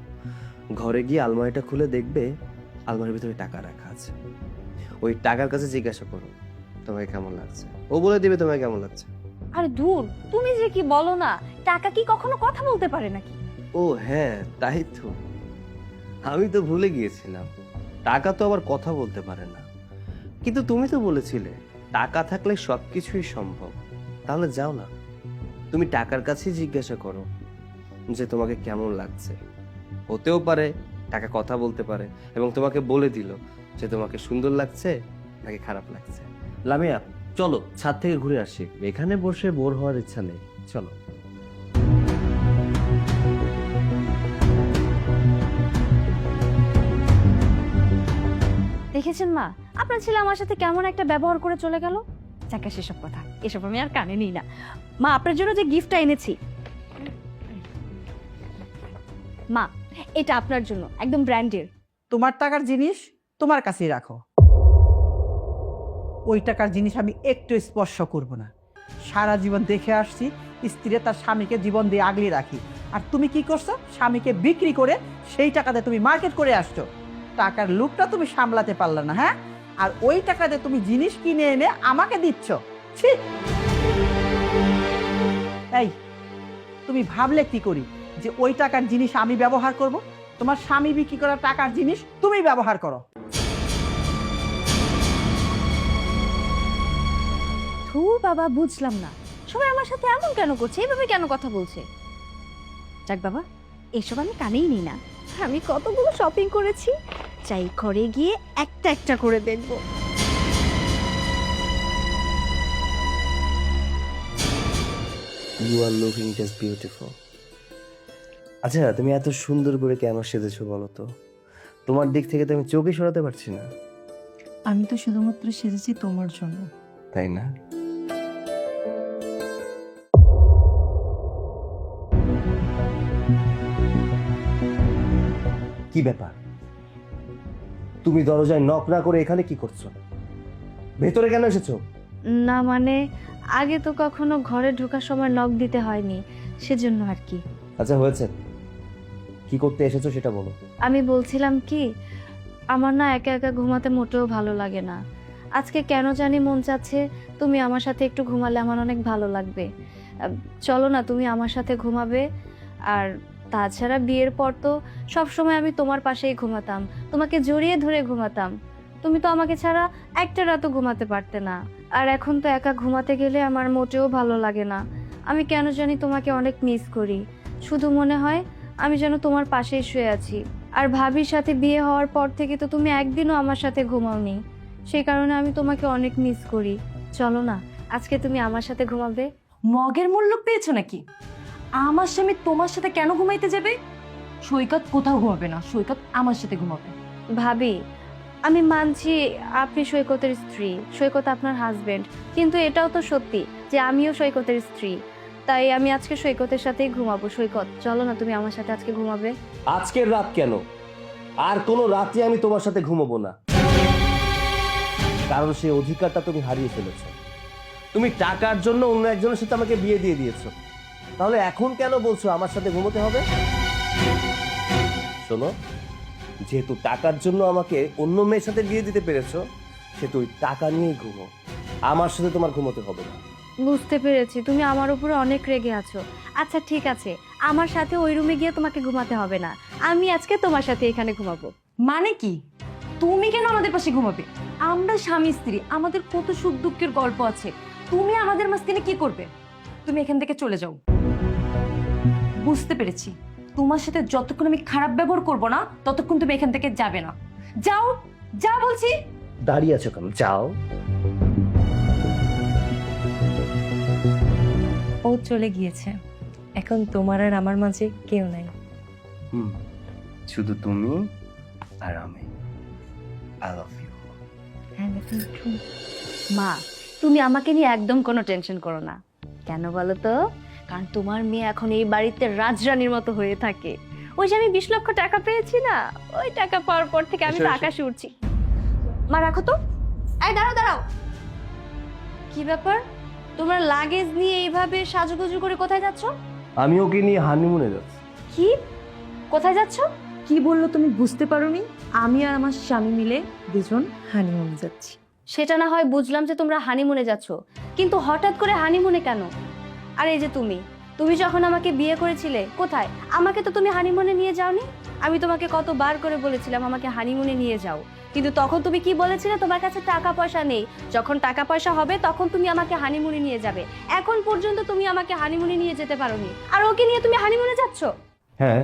S1: ঘরে গিয়ে আলমারিটা খুলে দেখবে আলমারির ভিতরে টাকা রাখা আছে। ওই টাকার কাছে জিজ্ঞাসা করো তোমাকে কেমন লাগছে, ও বলে দিবে তোমাকে কেমন লাগছে।
S3: আরে ধুর, তুমি যে কি বলো না, টাকা কি কখনো কথা বলতে পারে নাকি?
S1: ও হ্যাঁ, তাই তো, আমি তো ভুলে গিয়েছিলাম, টাকা তো আবার কথা বলতে পারে না। কিন্তু তুমি তো বলেছিলে টাকা থাকলে সবকিছুই সম্ভব। তাহলে যাও না, তুমি টাকার কাছেই জিজ্ঞাসা করো যে তোমাকে কেমন লাগছে। হতেও পারে টাকা কথা বলতে পারে এবং তোমাকে বলে দিল যে তোমাকে সুন্দর লাগছে নাকি খারাপ লাগছে। লামিয়া, চলো ছাদ থেকে ঘুরে আসি, এখানে বসে বোর হওয়ার ইচ্ছা নেই, চলো।
S3: দেখেছেন মা, আপনার ছেলে আমার সাথে কেমন একটা ব্যবহার করে চলে গেল। চাকা সেসব কথা, এসব আমি আর কানে নিই না। মা, আপনার জন্য যে গিফটটা এনেছি, মা এটা আপনার জন্য, একদম ব্র্যান্ডের।
S2: তোমার টাকার জিনিস তোমার কাছেই রাখো, ওই টাকার জিনিস আমি একটু স্পর্শ করব না। সারা জীবন দেখে আসছি স্ত্রীরা তার স্বামীকে জীবন দিয়ে আগলে রাখি, আর তুমি কি করছো? স্বামীকে বিক্রি করে সেই টাকাতে তুমি মার্কেট করে আসছো। টাকার লুকটা তুমি সামলাতে পারলে না, হ্যাঁ? আর ওই টাকাতে তুমি জিনিস কিনে এনে আমাকে দিচ্ছ। ছি! এই, তুমি ভাবলে কি করি যে ওই টাকার জিনিস আমি ব্যবহার করব? তোমার স্বামী বিক্রি করা টাকার জিনিস তুমি ব্যবহার করো।
S3: ধুর বাবা, বুঝলাম না সবাই আমার সাথে এমন কেন করছে, এইভাবে কেন কথা বলছে। যাক বাবা, এসব আমি কানেই নিই না। আমি কতগুলো শপিং করেছি, চাই ঘরে গিয়ে একটা একটা করে দেখবো।
S1: You are looking just beautiful. আচ্ছা, তুমি এত সুন্দর করে কেন সেজেছো বলো তো? তোমার দিক থেকে তো আমি চোখে সরাতে পারছি না।
S4: আমি তো শুধুমাত্র সেজেছি তোমার জন্য।
S1: তাই না? কি ব্যাপার, তুমি দরজায় নক না করে এখানে কি করছো? ভেতরে কেন এসেছো?
S3: না মানে, আগে তো কখনো ঘরে ঢোকার সময় নক দিতে হয়নি, সেজন্য আর কি।
S1: আচ্ছা হয়েছে, কি করতে এসেছো সেটা বলো।
S3: আমি বলছিলাম কি, আমার না একা একা ঘুমাতে মোটেও ভালো লাগে না। আজকে কেন জানি মন চাচ্ছে তুমি আমার সাথে একটু ঘুমালে আমার অনেক ভালো লাগবে। চলো না, তুমি আমার সাথে ঘুমাবে। আর তাছাড়া বিয়ের পর তো সবসময় আমি তোমার পাশেই ঘুমাতাম, তোমাকে জড়িয়ে ধরে ঘুমাতাম। তুমি তো আমাকে ছাড়া একটা রাতও ঘুমাতে পারতে না। আর এখন তো একা ঘুমাতে গেলে আমার মোটেও ভালো লাগে না। আমি কেন জানি তোমাকে অনেক মিস করি। শুধু মনে হয় আমি যেন তোমার পাশেই শুয়ে আছি। আর ভাবির সাথে বিয়ে হওয়ার পর থেকে তো তুমি একদিনও আমার সাথে ঘুমাওনি, সেই কারণে আমি তোমাকে অনেক মিস করি। চলো না, আজকে তুমি আমার সাথে ঘুমাবে।
S4: মগের মূল্য পেয়েছো নাকি? আমার স্বামী তোমার সাথে কেন ঘুমাইতে যাবে? সৈকত কোথাও ঘুমাবে না, সৈকত আমার সাথে ঘুমাবে।
S3: ভাবি, আমি মানছি আপনি সৈকতের স্ত্রী, সৈকত আপনার হাজবেন্ড, কিন্তু এটাও তো সত্যি যে আমিও সৈকতের স্ত্রী। তাই আমি আজকে সৈকতের সাথেই ঘুমাবো। সৈকত, চলো না, তুমি আমার সাথে আজকে ঘুমাবে।
S1: আজকের রাত কেন, আর কোনো রাতে আমি তোমার সাথে ঘুমাবো না, কারণ সেই অধিকারটা তুমি হারিয়ে ফেলেছো। তুমি টাকার জন্য অন্য একজনের সাথে আমাকে বিয়ে দিয়ে দিয়েছো, তাহলে এখন কেন বলছো আমার সাথে ঘুমোতে হবে? শোনো, যেহেতু টাকার জন্য আমাকে অন্য মেয়ের সাথে বিয়ে দিতে পেরেছো, সেহেতু ওই টাকা নিয়েই ঘুমো, আমার সাথে তোমার ঘুমোতে হবে না।
S3: বুঝতে পেরেছি, তুমি আমার উপরে অনেক রেগে আছো। আচ্ছা ঠিক আছে, আমার সাথে ওই রুমে গিয়ে তোমাকে ঘুমাতে হবে না, আমি আজকে তোমার সাথে এখানে ঘুমাবো।
S4: মানে কি? তুমি কেন আমাদের পাশে ঘুমাবে? আমরা স্বামী স্ত্রী, আমাদের কত সুখ দুঃখের গল্প আছে। তুমি আমাদের মাঝখানে কি করবে? তুমি এখান থেকে চলে যাও। বুঝতে পেরেছি, তোমার সাথে যতক্ষণ আমি খারাপ ব্যবহার করবো না ততক্ষণ তুমি এখান থেকে যাবে না। যাও, যা বলছি।
S1: দাঁড়িয়ে আছো কেন? যাও।
S4: চলে গিয়েছে, এখন তোমার আর আমার মাঝে কেউ নাই।
S1: শুধু তুমি আর আমি। I love you.
S3: মা, তুমি আমাকে নিয়ে একদম কোনো টেনশন করো না। কেন বলো তো? কারণ তোমার মেয়ে এখন এই বাড়িতে রাজরানীর মতো হয়ে থাকে। ওই যে আমি 20 লক্ষ টাকা পেয়েছি না, ওই টাকা পাওয়ার পর থেকে আমি তো আকাশে উঠছি। মা রাখো তো। এই দাঁড়াও দাঁড়াও, কি ব্যাপার? তোমার লাগেজ নিয়ে এইভাবে সাজুগুজু করে কোথায় যাচ্ছ?
S1: আমি ওকে নিয়ে হানিমুনে যাচ্ছি।
S3: কি? কোথায় যাচ্ছ?
S4: কি বললো তুমি বুঝতে পারোনি? আমি আর আমার স্বামী মিলে দুজন হানিমুনে যাচ্ছি।
S3: সেটা না হয় বুঝলাম যে তোমরা হানিমুনে যাচ্ছ, কিন্তু হঠাৎ করে হানিমুনে কেন? আর এই যে তুমি যখন আমাকে বিয়ে করেছিলে, কোথায়? আমাকে তো তুমি হানিমুনে নিয়ে যাওনি। আমি তোমাকে কতবার করে বলেছিলাম আমাকে হানিমুনে নিয়ে যাও, কিন্তু তখন তুমি কি বলেছিলে? তোমার কাছে টাকা পয়সা নেই, যখন টাকা পয়সা হবে তখন তুমি আমাকে হানিমুনে নিয়ে যাবে। এখন পর্যন্ত তুমি আমাকে হানিমুনে নিয়ে যেতে পারোনি, আর ওকে নিয়ে তুমি হানিমুনে যাচ্ছ।
S1: হ্যাঁ,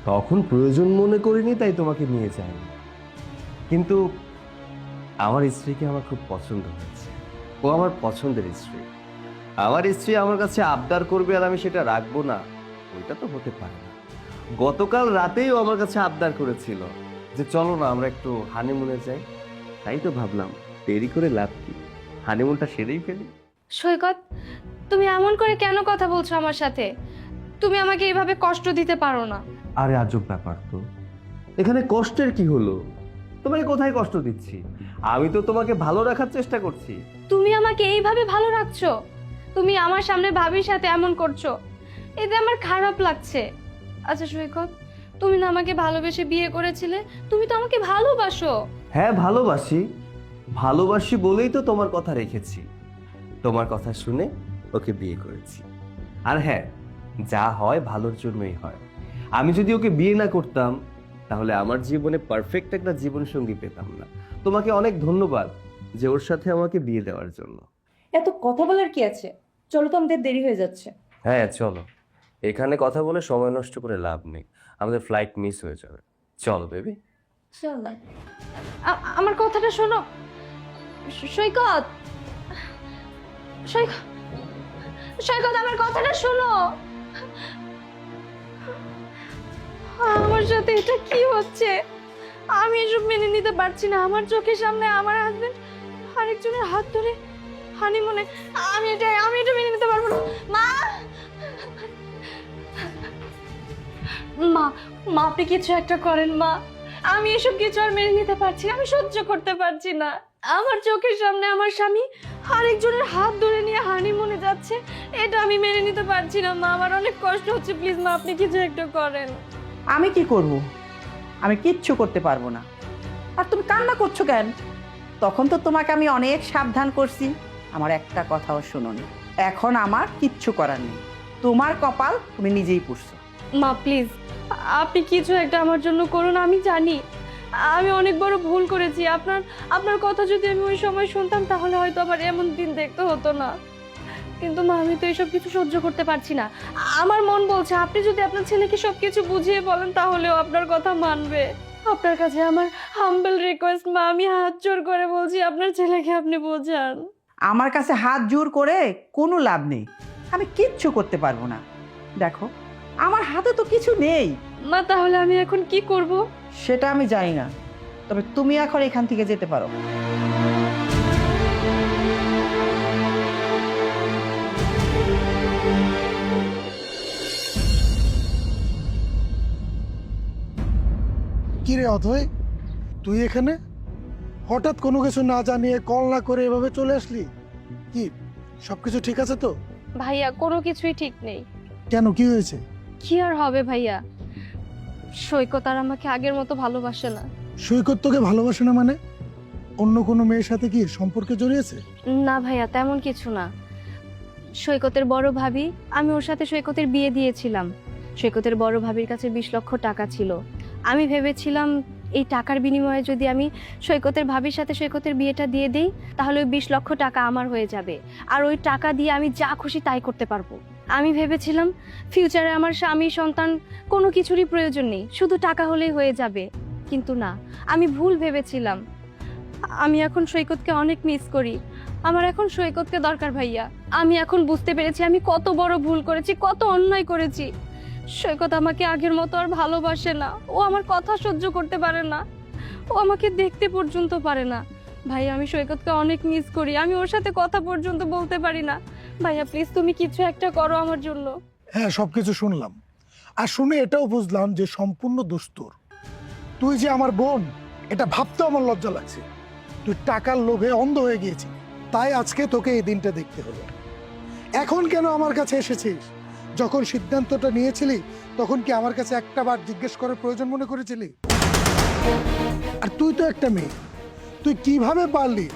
S1: তখন প্রয়োজন মনে করিনি তাই তোমাকে নিয়ে যাইনি, কিন্তু আমার স্ত্রীকে আমার খুব পছন্দ হয়েছে। ও আমার পছন্দের স্ত্রী। আমার স্ত্রী আমার কাছে আবদার করবে আর আমি সেটা রাখবো না, ওইটা তো হতে পারে না। গতকাল রাতেই ও আমার কাছে আবদার করেছিল যে চলো না আমরা একটু হানিমুনে যাই। তাই তো ভাবলাম দেরি করে লাভ কি, হানিমুনটা সেরেই ফেলি।
S3: সৈকত, তুমি এমন করে কেন কথা বলছো আমার সাথে? তুমি আমাকে এইভাবে কষ্ট দিতে পারো না।
S1: আরে আজব ব্যাপার তো, এখানে কষ্টের কি হলো? তোমাকে কোথায় কষ্ট দিচ্ছি? আমি তো তোমাকে ভালো রাখার চেষ্টা করছি।
S3: তুমি আমাকে এইভাবে ভালো রাখছো? তুমি আমার সামনে ভাবির সাথে এমন করছো, এতে আমার খারাপ লাগছে। আচ্ছা সৈকত, তুমি না আমাকে ভালোবেসে বিয়ে করেছিলে, তুমি তো আমাকে ভালোবাসো।
S1: হ্যাঁ ভালোবাসি, ভালোবাসি বলেই তো তোমার কথা রেখেছি। তোমার কথা শুনে ওকে বিয়ে করেছি। আর হ্যাঁ, যা হয় ভালোর জন্যই হয়। আমি যদি ওকে বিয়ে না করতাম তাহলে আমার জীবনে পারফেক্ট একটা জীবনসঙ্গী পেতাম না। তোমাকে অনেক ধন্যবাদ যে ওর সাথে আমাকে বিয়ে দেওয়ার জন্য।
S4: এত কথা বলার কি আছে? চলো তো, আমাদের দেরি হয়ে যাচ্ছে।
S1: হ্যাঁ চলো, এখানে কথা বলে সময় নষ্ট করে লাভ নেই, আমাদের ফ্লাইট মিস হয়ে যাবে। চলো বেবি।
S3: চলো, আমার কথাটা শোনো। সৈকত, সৈকত, সৈকত, আমার কথাটা শোনো। আমার সাথে এটা কি হচ্ছে? আমি এসব মেনে নিতে পারছি না। আমার চোখের সামনে আমার হাজবেন্ড আরেকজনের হাত ধরে হানিমুনে, আমি এটা মেনে নিতে পারবো না। মা, মা, মা আপনি কিছু একটা করেন মা। আমি এসব কিছু আর মেনে নিতে পারছি না, আমি সহ্য করতে পারছি না। আমার চোখের সামনে আমার স্বামী আরেকজনের হাত ধরে নিয়ে হানিমুনে যাচ্ছে, এটা আমি মেনে নিতে পারছি না মা। আমার অনেক কষ্ট হচ্ছে, প্লিজ মা আপনি কিছু একটা করেন।
S2: আমি কি করব? আমি কিচ্ছু করতে পারবো না। আর তুমি কান্না করছো কেন? তখন তো তোমাকে আমি অনেক সাবধান করছি, আমার একটা কথাও শুনোনি। এখন আমার কিচ্ছু করার নেই, তোমার কপাল তুমি নিজেই পুষছো।
S3: মা প্লিজ আপনি কিছু একটা আমার জন্য করুন। আমি জানি আমি অনেক বড় ভুল করেছি। আপনার কথা যদি আমি ওই সময় শুনতাম তাহলে হয়তো আবার এমন দিন দেখতে হতো না। কিন্তু মা আমি তো এসব কিছু সহ্য করতে পারছি না। আমার মন বলছে আপনি যদি আপনার ছেলেকে সবকিছু বুঝিয়ে বলেন তাহলেও আপনার কথা মানবে। আপনার কাছে আমার হাম্বল রিকোয়েস্ট মা, আমি হাত জোর করে বলছি আপনার ছেলেকে আপনি বোঝান।
S2: আমার কাছে হাত জোর করে কোনো লাভ নেই, আমি কিচ্ছু করতে পারবো না। দেখো আমার হাতে তো কিছু নেই।
S3: মা তাহলে আমি এখন কি করব?
S2: সেটা আমি জানি না, তবে তুমি এখন এখান থেকে যেতে পারো।
S6: কি রে অথয়, তুই এখানে হঠাৎ কোনো কিছু না জানিয়ে কল না করে এভাবে চলে আসলি? কি সবকিছু ঠিক আছে তো?
S3: ভাইয়া কোনো কিছুই ঠিক নেই।
S6: কেন, কি হয়েছে?
S3: কি আর হবে ভাইয়া, সৈকত আর আমাকে আগের মতো ভালোবাসে না।
S6: সৈকত তোকে ভালোবাসে না মানে? অন্য কোনো মেয়ের সাথে কি সম্পর্কে জড়িয়েছে?
S3: না ভাইয়া তেমন কিছু না। সৈকতের বড় ভাবি, আমি ওর সাথে সৈকতের বিয়ে দিয়েছিলাম। সৈকতের বড় ভাবির কাছে 20 লক্ষ টাকা ছিল। আমি ভেবেছিলাম এই টাকার বিনিময়ে যদি আমি সৈকতের ভাবির সাথে সৈকতের বিয়েটা দিয়ে দিই তাহলে ওই 20 লক্ষ টাকা আমার হয়ে যাবে, আর ওই টাকা দিয়ে আমি যা খুশি তাই করতে পারবো। আমি ভেবেছিলাম ফিউচারে আমার স্বামী সন্তান কোনো কিছুরই প্রয়োজন নেই, শুধু টাকা হলেই হয়ে যাবে। কিন্তু না, আমি ভুল ভেবেছিলাম। আমি এখন সৈকতকে অনেক মিস করি। আমার এখন সৈকতকে দরকার ভাইয়া। আমি এখন বুঝতে পেরেছি আমি কত বড় ভুল করেছি, কত অন্যায় করেছি। সৈকত আমাকে আগের মতো আর ভালোবাসে না, ও আমার কথা সহ্য করতে পারে না, ও আমাকে দেখতে পর্যন্ত পারে না। ভাইয়া আমি সৈকতকে অনেক মিস করি, আমি ওর সাথে কথা পর্যন্ত বলতে পারি না। ভাইয়া প্লিজ তুমি কিছু একটা করো আমার জন্য।
S6: হ্যাঁ, সবকিছু শুনলাম, আর শুনে এটাও বুঝলাম যে সম্পূর্ণ দোষ তোর। তুই যে আমার বোন এটা ভাবতে আমার লজ্জা লাগছে। তুই টাকার লোভে অন্ধ হয়ে গিয়েছিস, তাই আজকে তোকে এই দিনটা দেখতে হলো। এখন কেন আমার কাছে এসেছিস? যখন সিদ্ধান্তটা নিয়েছিলি তখন কি আমার কাছে একটা বার জিজ্ঞেস করার প্রয়োজন মনে করেছিলি? আর তুই তো একটা মেয়ে, তুই কিভাবে পারলি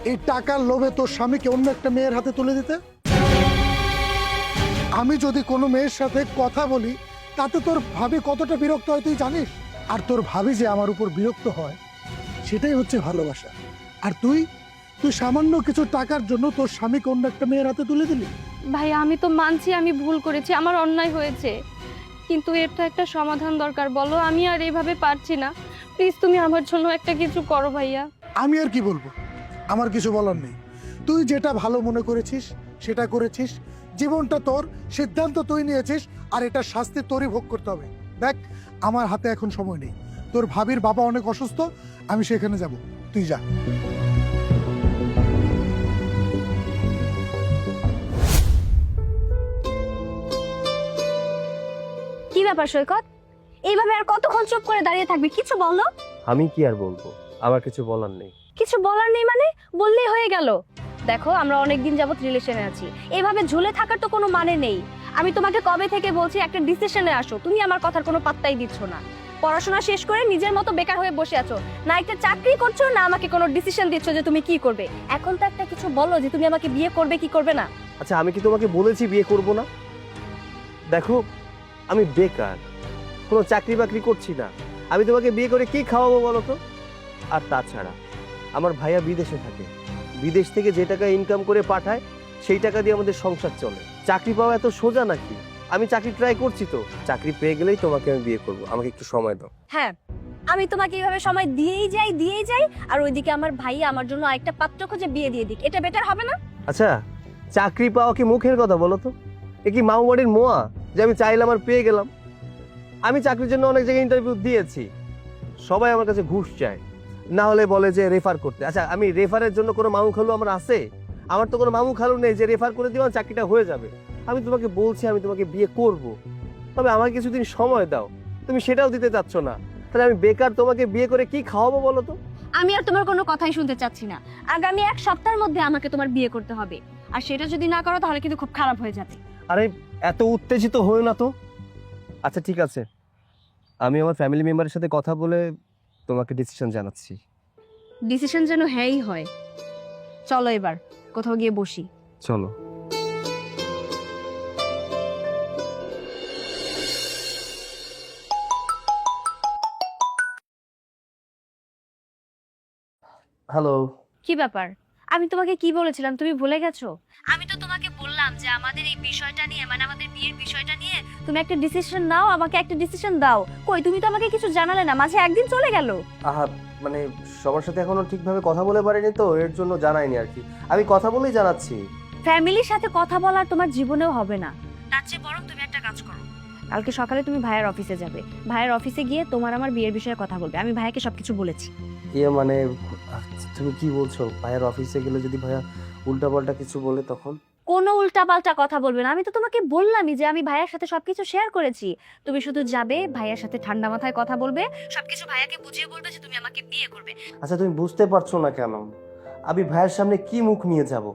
S6: এই টাকার লোভে তোর স্বামীকে অন্য একটা মেয়ের হাতে তুলে দিতে? আমি যদি কোনো মেয়ের সাথে কথা বলি তাতে তোর ভাবি কতটা বিরক্ত হয় তুই জানিস? আর তোর ভাবি যে আমার উপর বিরক্ত হয় সেটাই হচ্ছে ভালোবাসা। আর তুই তুই সামান্য কিছু টাকার জন্য তোর স্বামীকে অন্য একটা মেয়ের হাতে তুলে দিলি।
S3: ভাইয়া আমি তো মানছি আমি ভুল করেছি, আমার অন্যায় হয়েছে, কিন্তু এর তো একটা সমাধান দরকার। বলো, আমি আর এইভাবে পারছি না, প্লিজ তুমি আমার জন্য একটা কিছু করো ভাইয়া।
S6: আমি আর কি বলবো, আমার কিছু বলার নেই। তুই যেটা ভালো মনে করেছিস সেটা করেছিস, জীবনটা তোর, সিদ্ধান্ত তুই নিয়েছিস, আর এটা শাস্তি তোরই ভোগ করতে হবে। দেখ, আমার হাতে এখন সময় নেই, তোর ভাবির বাবা অনেক অসুস্থ, আমি সেখানে যাব, তুই যা।
S3: কি ব্যাপার সৈকত, এইভাবে আর কতক্ষণ চুপ করে দাঁড়িয়ে থাকবে? কিছু বলো।
S1: আমি কি আর বলবো, আমার কিছু বলার নেই।
S3: কিছু বলার নেই মানে? বললেই হয়ে গেল। দেখো আমরা অনেকদিন যাবত রিলেশনে আছি, এইভাবে ঝুলে থাকার তো কোনো মানে নেই। আমি তোমাকে কবে থেকে বলছি একটা ডিসিশনে আসো, তুমি আমার কথার কোনো পাত্তাই দিচ্ছ না। পড়াশোনা শেষ করে নিজের মতো বেকার হয়ে বসে আছো, না একটা চাকরি করছো না আমাকে কোনো ডিসিশন দিচ্ছ যে তুমি কি করবে। এখন তো একটা কিছু বলো যে তুমি আমাকে বিয়ে করবে কি করবে না।
S1: আচ্ছা, আমি কি তোমাকে বলেছি বিয়ে করব না? দেখো, আমি বেকার, কোনো চাকরি বাকরি করছি না, আমি তোমাকে বিয়ে করে কি খাওয়াবো বলো তো? আর তাছাড়া আমার ভাইয়া বিদেশে থাকে, বিদেশ থেকে যে টাকা ইনকাম করে পাঠায় সেই টাকা দিয়ে আমাদের সংসার চলে। চাকরি পাওয়া এত সোজা নাকি? আমি চাকরি ট্রাই করছি তো, চাকরি পেয়ে গেলেই তোমাকে আমি বিয়ে করব, আমাকে একটু সময় দাও।
S3: হ্যাঁ, আমি তোমাকে এইভাবে সময় দিয়েই যাই, আর ওইদিকে আমার ভাইয়া আমার জন্য আরেকটা পাত্র খুঁজে বিয়ে দিয়ে দিক, এটা বেটার হবে না?
S1: আচ্ছা, চাকরি পাওয়া কি মুখের কথা বলো তো? এ কি মামুবাড়ির মোয়া যে আমি চাইলাম আর পেয়ে গেলাম? আমি চাকরির জন্য অনেক জায়গায় ইন্টারভিউ দিয়েছি, সবাই আমার কাছে ঘুষ চায়, না হলে বলে যে রেফার করতে। আচ্ছা, আমি রেফারের জন্য কোনো মামু খালু আমার আছে? আমার তো কোনো মামু খালু নেই যে রেফার করে দিও চাকরিটা হয়ে যাবে। আমি তোমাকে বলছি আমি তোমাকে বিয়ে করব, তবে আমাকে কিছুদিন সময় দাও, তুমি সেটাও দিতে চাচ্ছ না। তাহলে আমি বেকার তোমাকে বিয়ে করে কি খাওয়াবো বলো তো?
S3: আমি আর তোমার কোনো কথাই শুনতে চাচ্ছি না। আগামী এক সপ্তাহের মধ্যে আমাকে তোমার বিয়ে করতে হবে, আর সেটা যদি না করো তাহলে কিন্তু খুব খারাপ হয়ে যাবে।
S1: আরে এত উত্তেজিত হয়ে না তো। আচ্ছা ঠিক আছে, আমি আমার ফ্যামিলি মেম্বারের সাথে কথা বলে তোমাকে ডিসিশন জানাচ্ছি।
S3: ডিসিশন যেন হ্যাঁই হয়। চলো এবার কোথাও গিয়ে বসি।
S1: চলো। হ্যালো।
S3: কি ব্যাপার? আমি তোমাকে কি বলেছিলাম তুমি ভুলে গেছো? আমি তো তোমাকে বললাম যে আমাদের এই বিষয়টা নিয়ে, মানে আমাদের বিয়ের বিষয়টা নিয়ে তুমি একটা ডিসিশন নাও, আমাকে একটা ডিসিশন দাও। কই, তুমি তো আমাকে কিছু জানালে না, মাঝে একদিন চলে গেল।
S1: আহা, মানে সবার সাথে এখনো ঠিকভাবে কথা বলে পারিনি তো, এর জন্য জানাইনি আর কি। আমি কথা বলেই জানাচ্ছি।
S3: ফ্যামিলির সাথে কথা বলার তোমার জীবনেও হবে না, তার চেয়ে বরং তুমি একটা কাজ করো, কালকে সকালে তুমি ভাইয়ের অফিসে যাবে, ভাইয়ের অফিসে গিয়ে তোমার আমার বিয়ের বিষয়ে কথা বলবে। আমি ভাইয়াকে সবকিছু বলেছি।
S1: ইয়ে মানে তুমি কি বলছো? ভাইয়ার অফিসে গেলে যদি ভাইয়া উল্টাপাল্টা কিছু বলে তখন?
S3: কোনো উল্টাপাল্টা কথা বলবে না, আমি তো তোমাকে বললামই যে আমি ভাইয়ার সাথে সবকিছু শেয়ার করেছি। তুমি শুধু যাবে, ভাইয়ার সাথে ঠান্ডা মাথায় কথা বলবে, সবকিছু ভাইয়াকে বুঝিয়ে বলবে যে তুমি আমাকে বিয়ে করবে।
S1: আচ্ছা, তুমি বুঝতে পারছো না কেন? আমি ভাইয়ের সামনে কি মুখ নিয়ে যাব?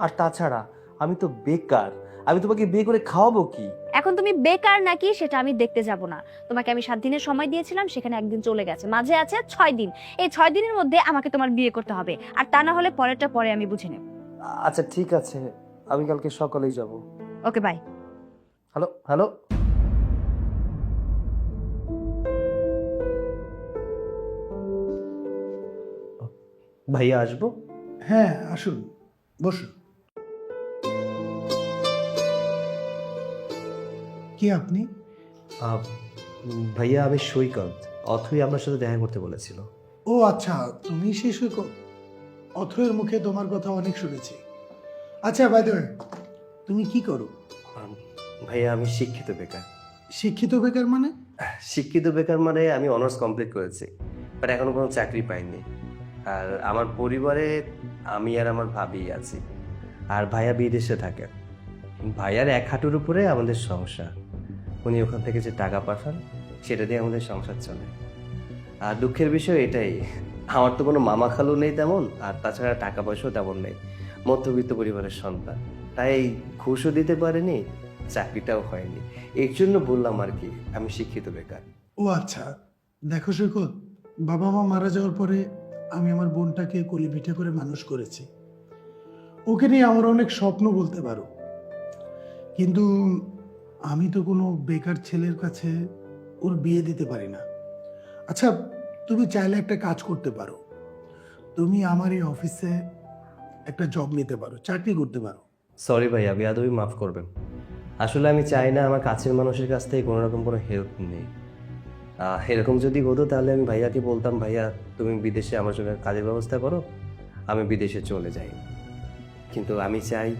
S1: আর তাছাড়া আমি তো বেকার, আমি তোমাকে বিয়ে করে খাওয়াবো কি?
S3: এখন তুমি বেকার নাকি সেটা আমি দেখতে যাব না। তোমাকে আমি 7 দিনের সময় দিয়েছিলাম, সেখানে একদিন চলে গেছে, মাঝে আছে 6 দিন। এই 6 দিনের মধ্যে আমাকে তোমার বিয়ে করতে হবে, আর তা না হলে পরেরটা পরে আমি বুঝে নেব।
S1: আচ্ছা ঠিক আছে, আমি কালকে সকালেই যাব।
S3: ওকে, বাই।
S1: Hello hello. ভাইয়া আসবো?
S6: হ্যাঁ, আসুন, বসুন। কি আপনি?
S1: ভাইয়া আমি সৈকত, অথই আপনার সাথে দেখা করতে বলেছিল।
S6: ও আচ্ছা, তুমি সেই সৈকত। অথয়ের মুখে তোমার কথা অনেক শুনেছি। আচ্ছা বাই দ্য ওয়ে, তুমি কি করো?
S1: ভাইয়া আমি শিক্ষিত বেকার।
S6: শিক্ষিত বেকার মানে?
S1: শিক্ষিত বেকার মানে আমি অনার্স কমপ্লিট করেছি, বাট এখনো কোনো চাকরি পাইনি। আর আমার পরিবারে আমি আর আমার ভাবি আছি, আর ভাইয়া বিদেশে থাকে। ভাইয়ার এক হাঁটুর উপরে আমাদের সংসার। উনি ওখান থেকে যে টাকা পাঠান সেটা দিয়ে আমাদের সংসার চলে। আর দুঃখের বিষয় এটাই, আমার তো কোনো মামা খালু নেই তেমন, আর তাছাড়া টাকা পয়সাও তেমন নেই। মধ্যবিত্ত পরিবারের সন্তান, তাই ঘুষও দিতে পারেনি, চাকরিটাও হয়নি। এর জন্য বললাম আর কি আমি শিক্ষিত বেকার।
S6: ও আচ্ছা, দেখো সৈকত, বাবা মা মারা যাওয়ার পরে আমি আমার বোনটাকে কোলে পিঠে করে মানুষ করেছি। ওকে নিয়ে আমার অনেক স্বপ্ন বলতে পারো, কিন্তু আমি তো কোনো বেকার ছেলের কাছে ওর বিয়ে দিতে পারি না। আচ্ছা, তুমি চাইলে একটা কাজ করতে পারো, তুমি আমার এই অফিসে একটা জব নিতে পারো, চাকরি করতে পারো।
S1: সরি ভাইয়া, বেয়াদবি মাফ করবেন। আসলে আমি চাই না আমার কাছের মানুষের কাছ থেকে কোনো রকম কোনো হেল্প নেই। এরকম যদি হতো তাহলে আমি ভাইয়াকে বলতাম, ভাইয়া তুমি বিদেশে আমার জন্য কাজের ব্যবস্থা করো, আমি বিদেশে চলে যাই। কিন্তু আমি চাই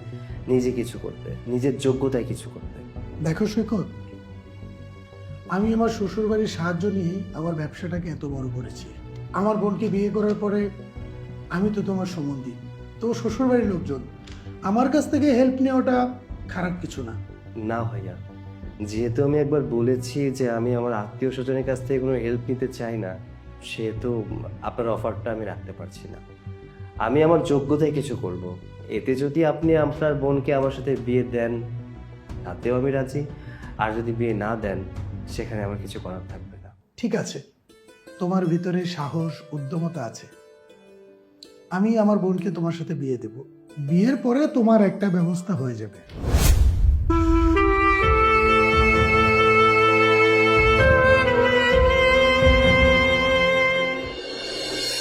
S1: নিজে কিছু করতে, নিজের যোগ্যতায় কিছু করতে।
S6: দেখো সৈকত, আমি আমার শ্বশুর বাড়ির সাহায্য নিয়ে আমার ব্যবসাটাকে এত বড় করেছি। আমার বোনকে বিয়ে করার পরে আমি তো তোমার সম্বন্ধী, তো শ্বশুর বাড়ির লোকজন, আমার কাছ থেকে হেল্প নেওয়াটা খারাপ কিছু না।
S1: না ভাইয়া, যেহেতু আমি একবার বলেছি যে আমি আমার আত্মীয় স্বজনের কাছ থেকে কোনো হেল্প নিতে চাই না, সেহেতু আপনার অফারটা আমি রাখতে পারছি না। আমি আমার যোগ্যতায় কিছু করব। এতে যদি আপনি আপনার বোনকে আমার সাথে বিয়ে দেন তাতেও আমি রাজি, আর যদি বিয়ে না দেন সেখানে আমার কিছু করার থাকবে না।
S6: ঠিক আছে, তোমার ভিতরে সাহস উদ্যমতা আছে, আমি আমার বোনকে তোমার সাথে বিয়ে দেব। বিয়ের পরে তোমার একটা ব্যবস্থা হয়ে যাবে।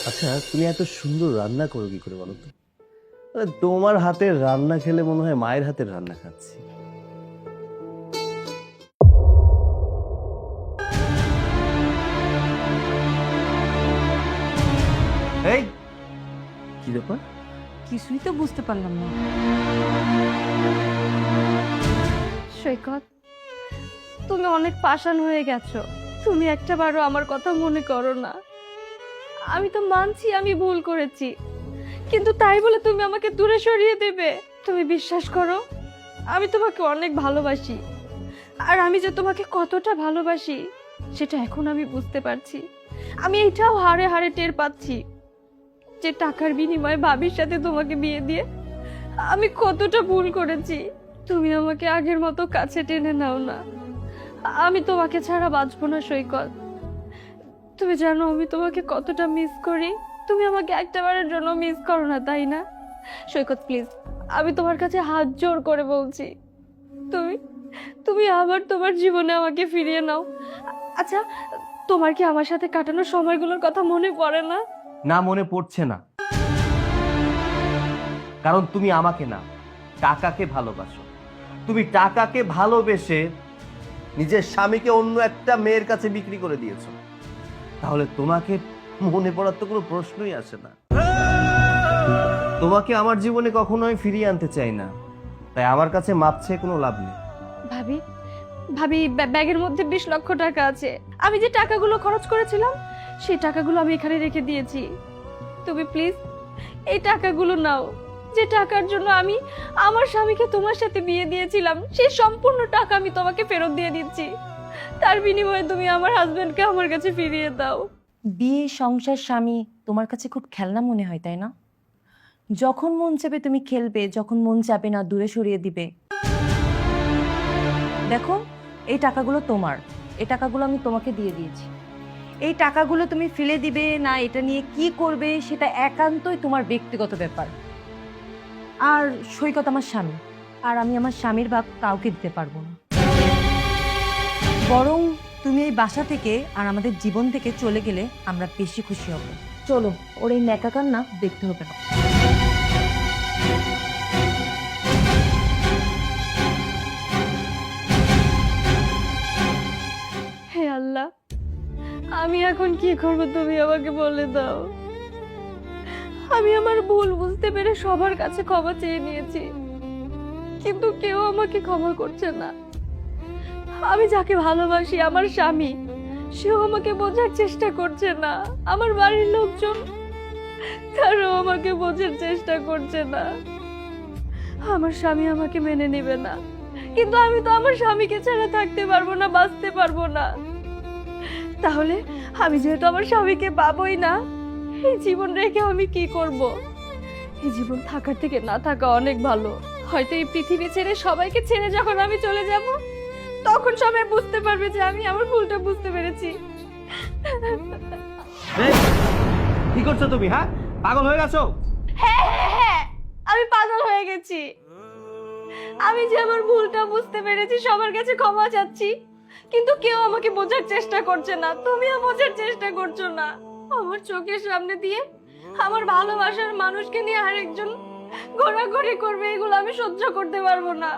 S1: আচ্ছা, তুমি এত সুন্দর রান্না করো কি করে বলো তো? তোমার হাতের রান্না খেলে মনে হয় মায়ের হাতের রান্না খাচ্ছি। এই কি ব্যাপার?
S4: কিছুই তো বুঝতে পারলাম না।
S3: সৈকত, তুমি অনেক পাষাণ হয়ে গেছো। তুমি একটাবারও আমার কথা মনে করো না। আমি তো মানছি আমি ভুল করেছি, কিন্তু তাই বলে তুমি আমাকে দূরে সরিয়ে দেবে? তুমি বিশ্বাস করো, আমি তোমাকে অনেক ভালোবাসি। আর আমি যে তোমাকে কতটা ভালোবাসি সেটা এখন আমি বুঝতে পারছি। আমি এটাও হাড়ে হাড়ে টের পাচ্ছি যে টাকার বিনিময়ে ভাবির সাথে তোমাকে বিয়ে দিয়ে আমি কতটা ভুল করেছি। তুমি আমাকে আগের মতো কাছে টেনে নাও না। আমি তোমাকে ছাড়া বাঁচবো না সৈকত। তুমি জানো আমি তোমাকে কতটা মিস করি। তুমি আমাকে একটাবারের জন্য মিস করো না, তাই না? সৈকত প্লিজ, আমি তোমার কাছে হাত জোর করে বলছি, তুমি তুমি আবার তোমার জীবনে আমাকে ফিরিয়ে নাও। আচ্ছা, তোমার কি আমার সাথে কাটানো সময়গুলোর কথা মনে পড়ে না?
S1: না, মনে পড়ছে না, কারণ তুমি আমাকে না, টাকাকে ভালোবাসো। তুমি টাকাকে ভালোবেসে নিজের স্বামীকে অন্য একটা মেয়ের কাছে বিক্রি করে দিয়েছো। তাহলে তোমাকে মনে পড়ার তো কোনো প্রশ্নই আসে না। তোমাকে আমার জীবনে কখনো আমি ফিরিয়ে আনতে চাই না, তাই আমার কাছে মাপ চেয়ে কোনো লাভ নেই।
S3: ভাবি, ভাবি, ব্যাগের মধ্যে 20 লক্ষ টাকা আছে। আমি যে টাকাগুলো খরচ করেছিলাম সেই টাকাগুলো আমি এখানে রেখে দিয়েছি। তুমি প্লিজ এই টাকাগুলো নাও। যে টাকার জন্য আমি আমার স্বামীকে তোমার সাথে বিয়ে দিয়েছিলাম, সেই সম্পূর্ণ টাকা আমি তোমাকে ফেরত দিয়ে দিচ্ছি। তার বিনিময়ে তুমি আমার হাজবেন্ডকে আমার কাছে ফিরিয়ে দাও।
S4: বিয়ে, সংসার, স্বামী তোমার কাছে খুব খেলনা মনে হয়, তাই না? যখন মন চাবে তুমি খেলবে, যখন মন চাবে না দূরে সরিয়ে দিবে। দেখো, এই টাকাগুলো তোমার, এই টাকাগুলো আমি তোমাকে দিয়ে দিয়েছি। এই টাকাগুলো তুমি ফেলে দিবে না এটা নিয়ে কি করবে সেটা একান্তই তোমার ব্যক্তিগত ব্যাপার। আর সৈকত আমার স্বামী, আর আমি আমার স্বামীর ভাগ কাউকে দিতে পারবো না। বরং তুমি এই বাসা থেকে আর আমাদের জীবন থেকে চলে গেলে আমরা বেশি খুশি হব। চলো, ওর এই ন্যাকা কান্না দেখতে হবে না।
S3: হে আল্লাহ,
S4: আমি এখন কি করব তুমি আমাকে বলে দাও। আমি আমার ভুল বুঝতে পেরে সবার কাছে ক্ষমা চেয়ে নিয়েছি, কিন্তু কেউ আমাকে ক্ষমা করছে না। আমি যাকে ভালোবাসি, আমার স্বামী, সেও আমাকে বোঝার চেষ্টা করছে না। আমার বাড়ির লোকজন, তারাও আমাকে বোঝার চেষ্টা করছে না। আমার স্বামী আমাকে মেনে নেবে না, কিন্তু আমি তো আমার স্বামীকে ছাড়া থাকতে পারবো না, বাঁচতে পারবো না। তাহলে আমি যেহেতু আমার স্বামীকে পাবোই না, এই জীবন রেখে আমি কি করব? এই জীবন থাকার থেকে না থাকা অনেক ভালো। হয়তো এই পৃথিবী ছেড়ে, সবাইকে ছেড়ে যখন আমি চলে যাব, তখন সবাই বুঝতে পারবে যে আমি আমার ভুলটা বুঝতে পেরেছি।
S7: কি করছো তুমি? হ্যাঁ, পাগল হয়ে গেছো?
S4: হ্যাঁ হ্যাঁ হ্যাঁ, আমি পাগল হয়ে গেছি। আমি যে আমার ভুলটা বুঝতে পেরেছি, সবার কাছে ক্ষমা চাচ্ছি, কিন্তু কেউ আমাকে বোঝার চেষ্টা করছে না। তুমিও বোঝার চেষ্টা করছো না। আমার চোখের সামনে দিয়ে আমার ভালোবাসার মানুষকে নিয়ে আরেকজন ঘোরাঘুরি করবে, এগুলো আমি সহ্য করতে পারবো না।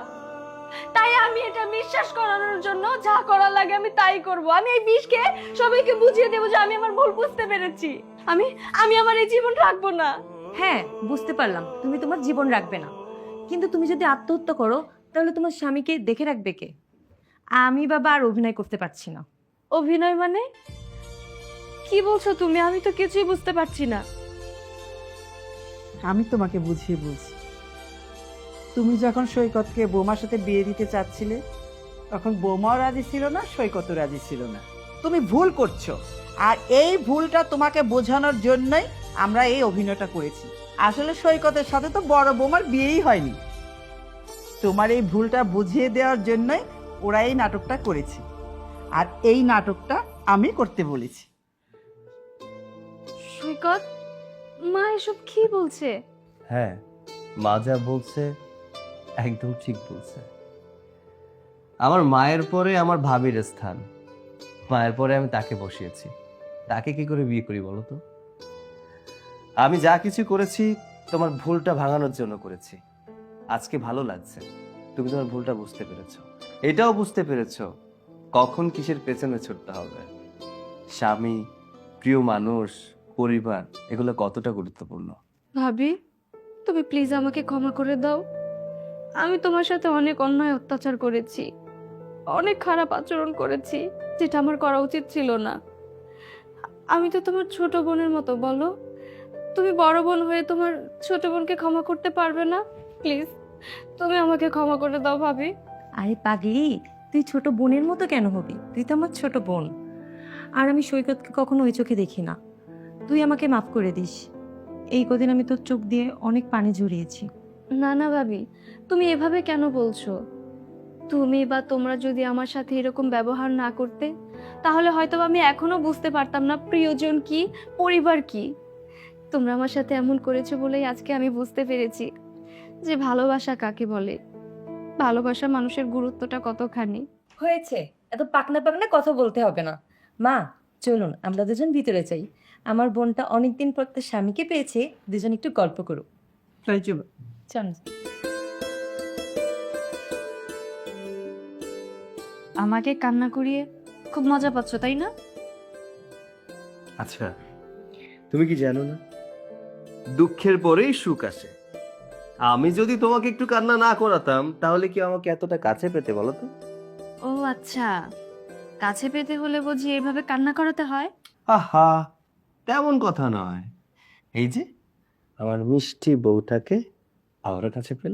S4: তাই আমি এটা বিশ্বাস করানোর জন্য যা করা লাগে আমি তাই করব। আমি এই বিষকে সবাইকে বুঝিয়ে দেবো যে আমি আমার ভুল বুঝতে পেরেছি। আমি আমার এই জীবন রাখবো না।
S8: হ্যাঁ, বুঝতে পারলাম তুমি তোমার জীবন রাখবে না, কিন্তু তুমি যদি আত্মহত্যা করো তাহলে তোমার স্বামীকে দেখে রাখবে কে? আমি বাবা আর অভিনয় করতে পারছি না।
S4: অভিনয় মানে কি বলছো তুমি? আমি তো কিছুই বুঝতে পারছি না।
S2: আমি তোমাকে বুঝিয়ে বলছি। তুমি যখন সৈকতকে বৌমার সাথে বিয়ে দিতে চাচ্ছিলে, তখন বৌমাও রাজি ছিল না, সৈকতও রাজি ছিল না। তুমি ভুল করছো, আর এই ভুলটা তোমাকে বোঝানোর জন্যই আমরা এই অভিনয়টা করেছি। আসলে সৈকতের সাথে তো বড় বৌমার বিয়েই হয়নি। তোমার এই ভুলটা বুঝিয়ে দেওয়ার জন্যই ওরা এই নাটকটা করেছে, আর এই নাটকটা আমি করতে বলেছি।
S4: সৈকত, মা এসব কি বলছে?
S1: হ্যাঁ, মা যা বলছে একদম ঠিক বলছে। আমার মায়ের পরে আমার ভাবির স্থান, মায়ের পরে আমি তাকে বসিয়েছি। তাকে কি করে বিয়ে করি বলো তো? আমি যা কিছু করেছি তোমার ভুলটা ভাঙানোর জন্য করেছি। আজকে ভালো লাগছে তুমি তোমার ভুলটা বুঝতে পেরেছো, এটাও বুঝতে পেরেছো কখন কিসের পেছনে ছুটতে হবে। স্বামী, প্রিয় মানুষ, পরিবার, এগুলো কতটা গুরুত্বপূর্ণ।
S4: ভাবি, তুমি প্লিজ আমাকে ক্ষমা করে দাও। আমি তোমার সাথে অনেক অন্যায় অত্যাচার করেছি, অনেক খারাপ আচরণ করেছি, যেটা আমার করা উচিত ছিল না। আমি তো তোমার ছোট বোনের মতো, বলো তুমি বড় বোন হয়ে তোমার ছোট বোনকে ক্ষমা করতে পারবে না? প্লিজ তুমি আমাকে ক্ষমা করে দাও ভাবি।
S8: আরে পাগলি, তুই ছোট বোনের মতো কেন হবি? তুই তো আমার ছোট বোন। আর আমি সৈকতকে কখনো ওই চোখে দেখি না। তুই আমাকে মাফ করে দিস। এই কদিন আমি তোর চোখ দিয়ে অনেক পানি ঝরিয়েছি।
S4: না না ভাবি, তুমি এভাবে কেন বলছো? তুমি বা তোমরা যদি আমার সাথে এরকম ব্যবহার না করতে, তাহলে হয়তো আমি এখনো বুঝতে পারতাম না প্রিয়জন কি, পরিবার কি। তোমরা আমার সাথে এমন করেছো বলেই আজকে আমি বুঝতে পেরেছি যে ভালোবাসা কাকে বলে, ভালোবাসা মানুষের গুরুত্বটা কতখানি।
S8: হয়েছে, এত পাকনা পাকনা কথা বলতে হবে না। মা, চলুন আমরা দুজন ভিতরে যাই। আমার বোনটা অনেকদিন পর তার স্বামীকে পেয়েছে, দুজন একটু গল্প করুক।
S2: তাই চলো।
S8: চল।
S4: আমাকে কান্না করিয়ে খুব মজা পাচ্ছ, তাই না?
S1: আচ্ছা, তুমি কি জানো না, দুঃখের পরেই সুখ আসে। আমি যদি তোমাকে একটু কান্না না করাতাম, তাহলে কি আমাকে এতটা কাছে পেতে বলো তো?
S4: ও আচ্ছা, কাছে পেতে হলে বুঝি এভাবে কান্না করাতে হয়?
S1: আহা, তেমন কথা নয়। এই যে আমার মিষ্টি বউটাকে আমার কাছে পেল।